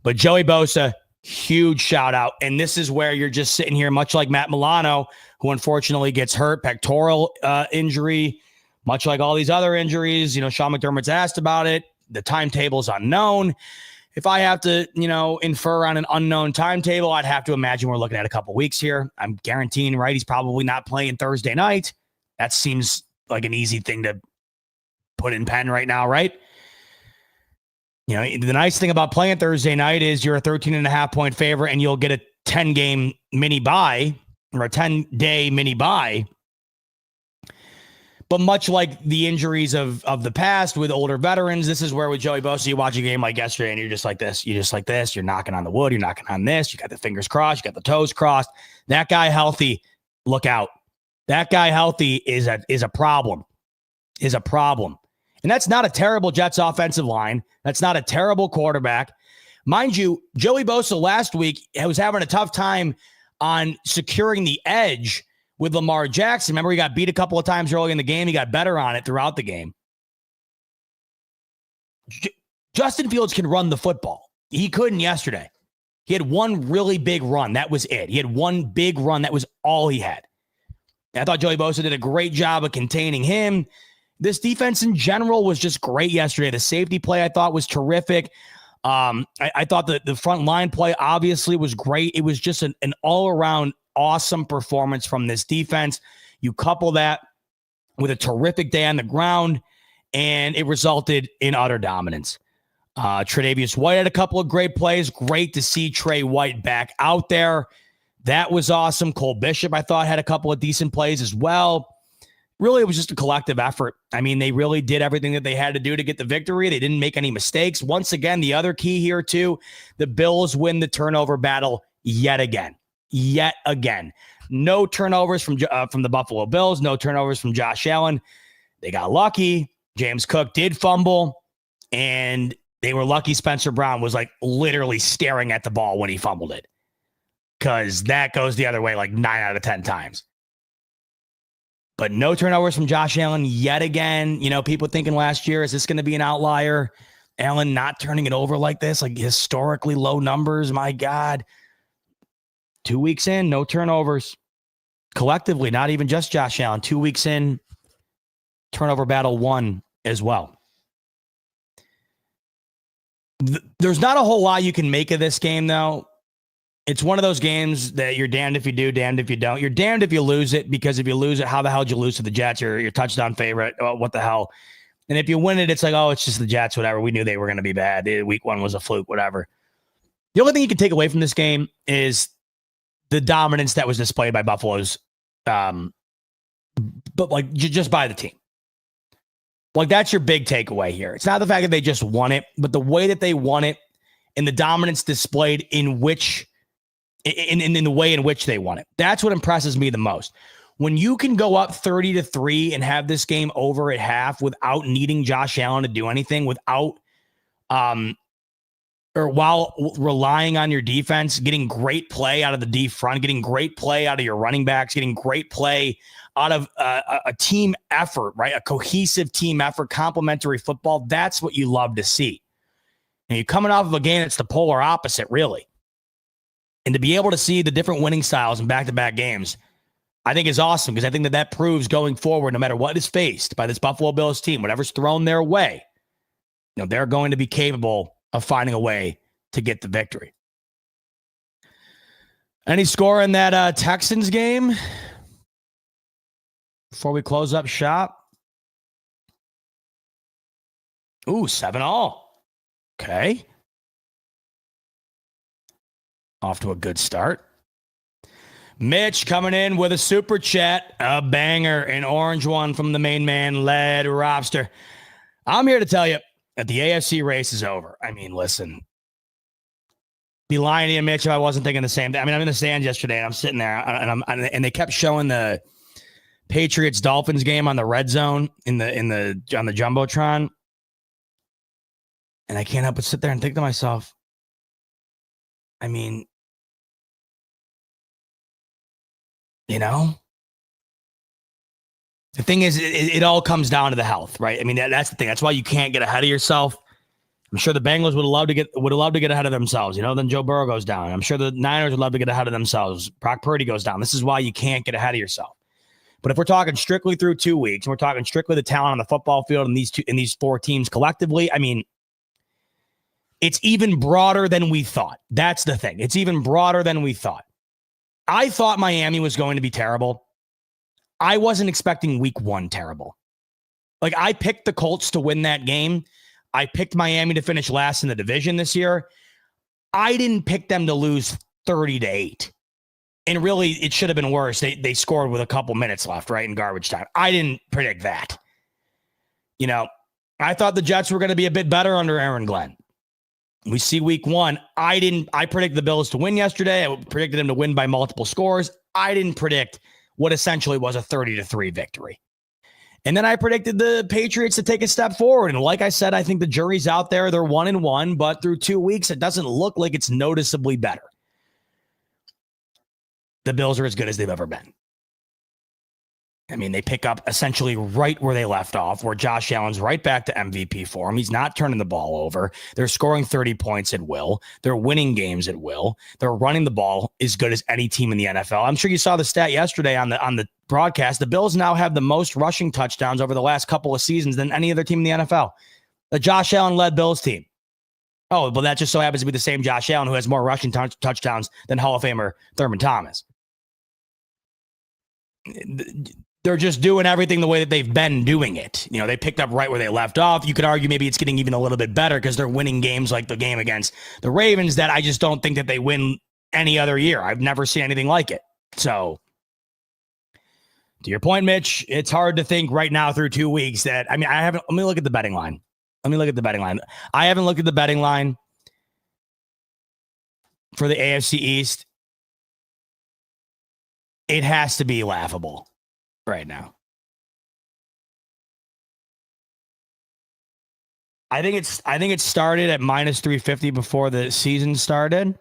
But Joey Bosa, huge shout out. And this is where you're just sitting here, much like Matt Milano, who unfortunately gets hurt, pectoral injury, much like all these other injuries. You know, Sean McDermott's asked about it. The timetable is unknown. If I have to, infer on an unknown timetable, I'd have to imagine we're looking at a couple weeks here. I'm guaranteeing, right, he's probably not playing Thursday night. That seems like an easy thing to put in pen right now, right? You know, the nice thing about playing Thursday night is you're a 13.5 point favorite and you'll get a 10-game mini bye or a 10-day mini bye. But much like the injuries of the past with older veterans, this is where with Joey Bosa, you watch a game like yesterday and you're just like this. You're knocking on the wood. You're knocking on this. You got the fingers crossed. You got the toes crossed. That guy healthy, look out. That guy healthy is a problem. is a problem. And that's not a terrible Jets offensive line. That's not a terrible quarterback. Mind you, Joey Bosa last week was having a tough time on securing the edge with Lamar Jackson. Remember, he got beat a couple of times early in the game. He got better on it throughout the game. Justin Fields can run the football. He couldn't yesterday. He had one really big run. That was it. He had one big run. That was all he had. And I thought Joey Bosa did a great job of containing him. This defense in general was just great yesterday. The safety play I thought was terrific. I thought that the front line play obviously was great. It was just an all-around awesome performance from this defense. You couple that with a terrific day on the ground, and it resulted in utter dominance. Tre'Davious White had a couple of great plays. Great to see Trey White back out there. That was awesome. Cole Bishop, I thought, had a couple of decent plays as well. Really, it was just a collective effort. I mean, they really did everything that they had to do to get the victory. They didn't make any mistakes. Once again, the other key here, too, the Bills win the turnover battle yet again. Yet again. No turnovers from the Buffalo Bills. No turnovers from Josh Allen. They got lucky. James Cook did fumble, and they were lucky Spencer Brown was like literally staring at the ball when he fumbled it, because that goes the other way like 9 out of 10 times. But no turnovers from Josh Allen yet again. You know, people thinking last year, is this going to be an outlier? Allen not turning it over like this, like historically low numbers. My God. 2 weeks in, no turnovers. Collectively, not even just Josh Allen. 2 weeks in, turnover battle won as well. There's not a whole lot you can make of this game, though. It's one of those games that you're damned if you do, damned if you don't. You're damned if you lose it, because if you lose it, how the hell did you lose to the Jets? You're your touchdown favorite. Oh, what the hell? And if you win it, it's like, oh, it's just the Jets, whatever. We knew they were going to be bad. Week 1 was a fluke, whatever. The only thing you can take away from this game is the dominance that was displayed by Buffalo's, but like just by the team. Like, that's your big takeaway here. It's not the fact that they just won it, but the way that they won it and the dominance displayed in the way in which they won it. That's what impresses me the most. When you can go up 30-3 and have this game over at half without needing Josh Allen to do anything, without or while relying on your defense, getting great play out of the D front, getting great play out of your running backs, getting great play out of a team effort, right? A cohesive team effort, complementary football. That's what you love to see. And you're coming off of a game that's the polar opposite, really. And to be able to see the different winning styles in back-to-back games, I think is awesome, because I think that proves going forward, no matter what is faced by this Buffalo Bills team, whatever's thrown their way, you know, they're going to be capable of finding a way to get the victory. Any score in that Texans game before we close up shop? Ooh, 7-all. Okay. Off to a good start. Mitch coming in with a super chat, a banger, an orange one from the main man, Led Robster. I'm here to tell you that the AFC race is over. I mean, listen, be lying to you, Mitch, if I wasn't thinking the same thing. I mean, I'm in the stands yesterday, and I'm sitting there, and they kept showing the Patriots Dolphins game on the red zone on the Jumbotron, and I can't help but sit there and think to myself, I mean, you know, the thing is, it all comes down to the health, right? I mean, that's the thing. That's why you can't get ahead of yourself. I'm sure the Bengals would love to get ahead of themselves. You know, then Joe Burrow goes down. I'm sure the Niners would love to get ahead of themselves. Brock Purdy goes down. This is why you can't get ahead of yourself. But if we're talking strictly through 2 weeks, and we're talking strictly the talent on the football field in these 4 teams collectively, I mean, it's even broader than we thought. That's the thing. It's even broader than we thought. I thought Miami was going to be terrible. I wasn't expecting week 1 terrible. Like, I picked the Colts to win that game. I picked Miami to finish last in the division this year. I didn't pick them to lose 30-8. And really, it should have been worse. They scored with a couple minutes left, right, in garbage time. I didn't predict that. You know, I thought the Jets were going to be a bit better under Aaron Glenn. We see week 1. I predicted the Bills to win yesterday. I predicted them to win by multiple scores. I didn't predict what essentially was a 30-3 victory. And then I predicted the Patriots to take a step forward. And like I said, I think the jury's out there. They're 1-1, but through 2 weeks, it doesn't look like it's noticeably better. The Bills are as good as they've ever been. I mean, they pick up essentially right where they left off, where Josh Allen's right back to MVP form. He's not turning the ball over. They're scoring 30 points at will. They're winning games at will. They're running the ball as good as any team in the NFL. I'm sure you saw the stat yesterday on the broadcast. The Bills now have the most rushing touchdowns over the last couple of seasons than any other team in the NFL. The Josh Allen-led Bills team. Oh, but that just so happens to be the same Josh Allen who has more rushing touchdowns than Hall of Famer Thurman Thomas. They're just doing everything the way that they've been doing it. You know, they picked up right where they left off. You could argue maybe it's getting even a little bit better because they're winning games like the game against the Ravens that I just don't think that they win any other year. I've never seen anything like it. So, to your point, Mitch, it's hard to think right now through 2 weeks that, I mean, I haven't, let me look at the betting line. I haven't looked at the betting line for the AFC East. It has to be laughable right now. I think it started at minus 350 before the season started.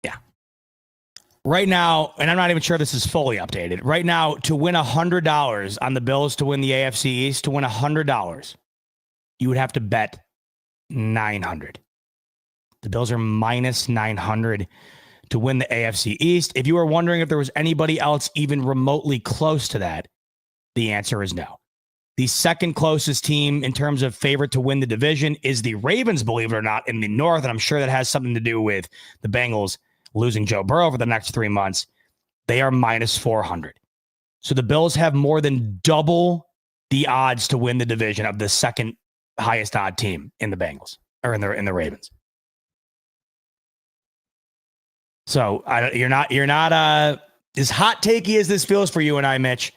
Yeah. Right now, and I'm not even sure this is fully updated. Right now, to win $100 on the Bills to win the AFC East, to win $100, you would have to bet 900. The Bills are minus 900 to win the AFC East. If you were wondering if there was anybody else even remotely close to that, the answer is no. The second closest team in terms of favorite to win the division is the Ravens, believe it or not, in the North. And I'm sure that has something to do with the Bengals losing Joe Burrow for the next 3 months. They are minus 400. So the Bills have more than double the odds to win the division of the second highest odd team in the Bengals or in the Ravens. So you're not as hot takey as this feels for you and I, Mitch.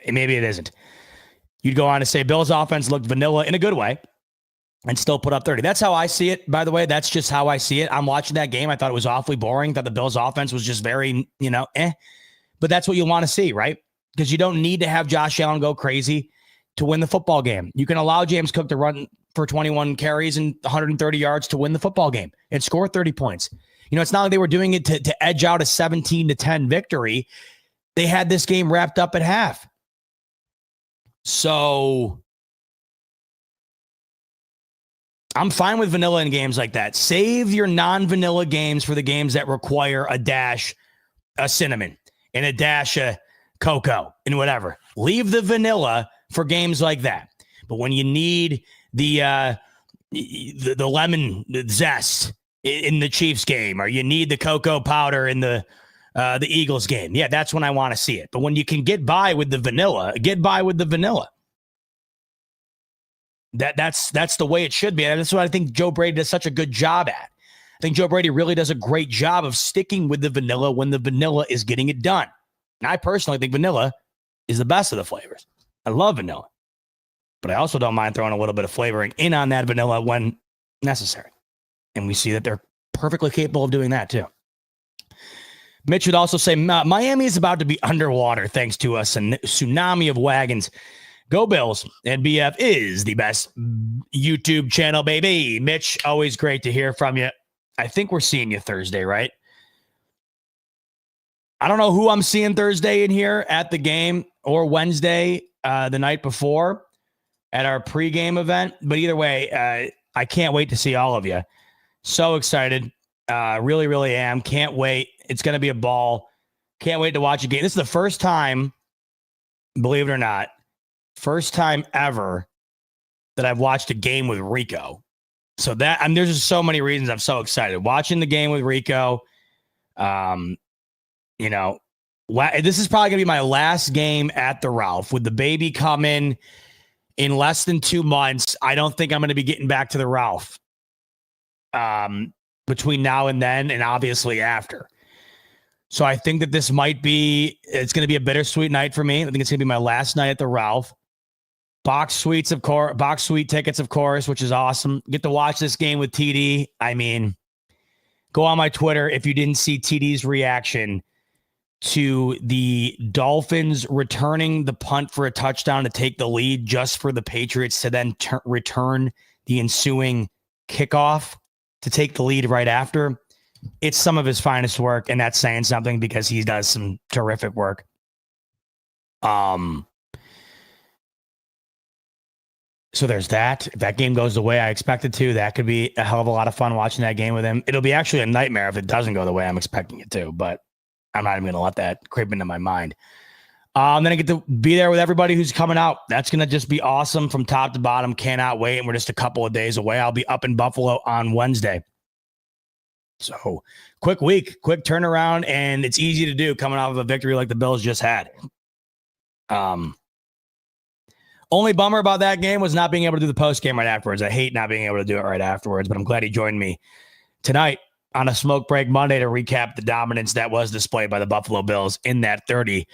Maybe it isn't. You'd go on to say Bills offense looked vanilla in a good way and still put up 30. That's how I see it, by the way. That's just how I see it. I'm watching that game. I thought it was awfully boring. Thought the Bills offense was just very, But that's what you want to see, right? Because you don't need to have Josh Allen go crazy to win the football game. You can allow James Cook to run for 21 carries and 130 yards to win the football game and score 30 points. You know, it's not like they were doing it to edge out a 17-10 victory. They had this game wrapped up at half. So I'm fine with vanilla in games like that. Save your non-vanilla games for the games that require a dash of cinnamon and a dash of cocoa and whatever. Leave the vanilla for games like that. But when you need the lemon zest in the Chiefs game, or you need the cocoa powder in the Eagles game, yeah, that's when I want to see it. But when you can get by with the vanilla, get by with the vanilla. That's the way it should be. And that's what I think Joe Brady does such a good job at. I think Joe Brady really does a great job of sticking with the vanilla when the vanilla is getting it done. And I personally think vanilla is the best of the flavors. I love vanilla. But I also don't mind throwing a little bit of flavoring in on that vanilla when necessary. And we see that they're perfectly capable of doing that too. Mitch would also say Miami is about to be underwater thanks to a tsunami of wagons. Go Bills. NBF is the best YouTube channel, baby. Mitch, always great to hear from you. I think we're seeing you Thursday, right? I don't know who I'm seeing Thursday in here at the game or Wednesday, the night before at our pregame event. But either way, I can't wait to see all of you. So excited. Really, really am. Can't wait. It's going to be a ball. Can't wait to watch a game. This is the first time, believe it or not, first time ever that I've watched a game with Rico. So that, there's just so many reasons I'm so excited. Watching the game with Rico, this is probably going to be my last game at the Ralph with the baby coming in less than 2 months. I don't think I'm going to be getting back to the Ralph between now and then, and obviously after. So I think that it's going to be a bittersweet night for me. I think it's going to be my last night at the Ralph. Box suite tickets, of course, which is awesome. Get to watch this game with TD. I mean, Go on my Twitter if you didn't see TD's reaction to the Dolphins returning the punt for a touchdown to take the lead just for the Patriots to then return the ensuing kickoff to take the lead right after. It's some of his finest work, and that's saying something because he does some terrific work. So there's that. If that game goes the way I expect it to, that could be a hell of a lot of fun watching that game with him. It'll be actually a nightmare if it doesn't go the way I'm expecting it to, but I'm not even going to let that creep into my mind. Then I get to be there with everybody who's coming out. That's going to just be awesome from top to bottom. Cannot wait. And we're just a couple of days away. I'll be up in Buffalo on Wednesday. So quick week, quick turnaround, and it's easy to do coming off of a victory like the Bills just had. Only bummer about that game was not being able to do the post game right afterwards. I hate not being able to do it right afterwards, but I'm glad he joined me tonight on a Smoke Break Monday to recap the dominance that was displayed by the Buffalo Bills in that 30-10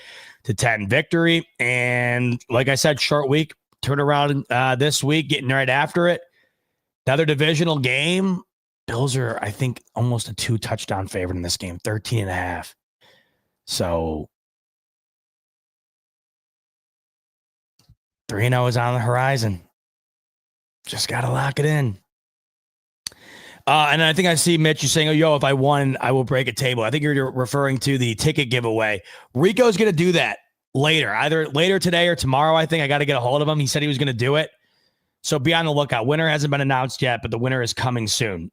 victory. And like I said, short week, turnaround this week, getting right after it. Another divisional game. Bills are, I think, almost a 2-touchdown favorite in this game, 13.5. So 3-0 is on the horizon. Just got to lock it in. And I think I see Mitch, you saying, oh, yo, if I won, I will break a table. I think you're referring to the ticket giveaway. Rico's going to do that later, either later today or tomorrow. I think I got to get a hold of him. He said he was going to do it. So be on the lookout. Winner hasn't been announced yet, but the winner is coming soon.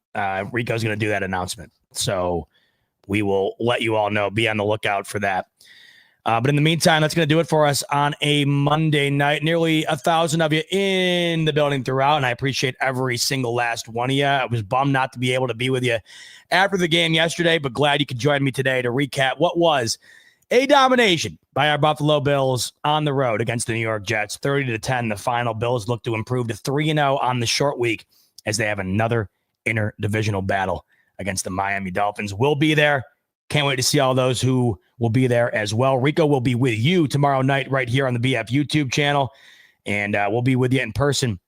Rico's going to do that announcement. So we will let you all know. Be on the lookout for that. But in the meantime, that's going to do it for us on a Monday night. Nearly 1,000 of you in the building throughout, and I appreciate every single last one of you. I was bummed not to be able to be with you after the game yesterday, but glad you could join me today to recap what was a domination by our Buffalo Bills on the road against the New York Jets. 30-10, the final. Bills look to improve to 3-0 on the short week as they have another interdivisional battle against the Miami Dolphins. We'll be there. Can't wait to see all those who will be there as well. Rico will be with you tomorrow night right here on the BF YouTube channel, and we'll be with you in person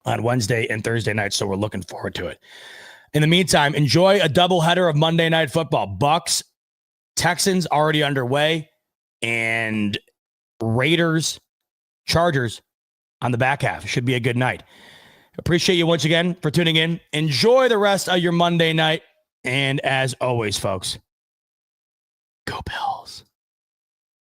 on Wednesday and Thursday night, so we're looking forward to it. In the meantime, enjoy a doubleheader of Monday Night Football. Bucks, Texans already underway, and Raiders, Chargers on the back half. It should be a good night. Appreciate you once again for tuning in. Enjoy the rest of your Monday night, and as always, folks, go Bills.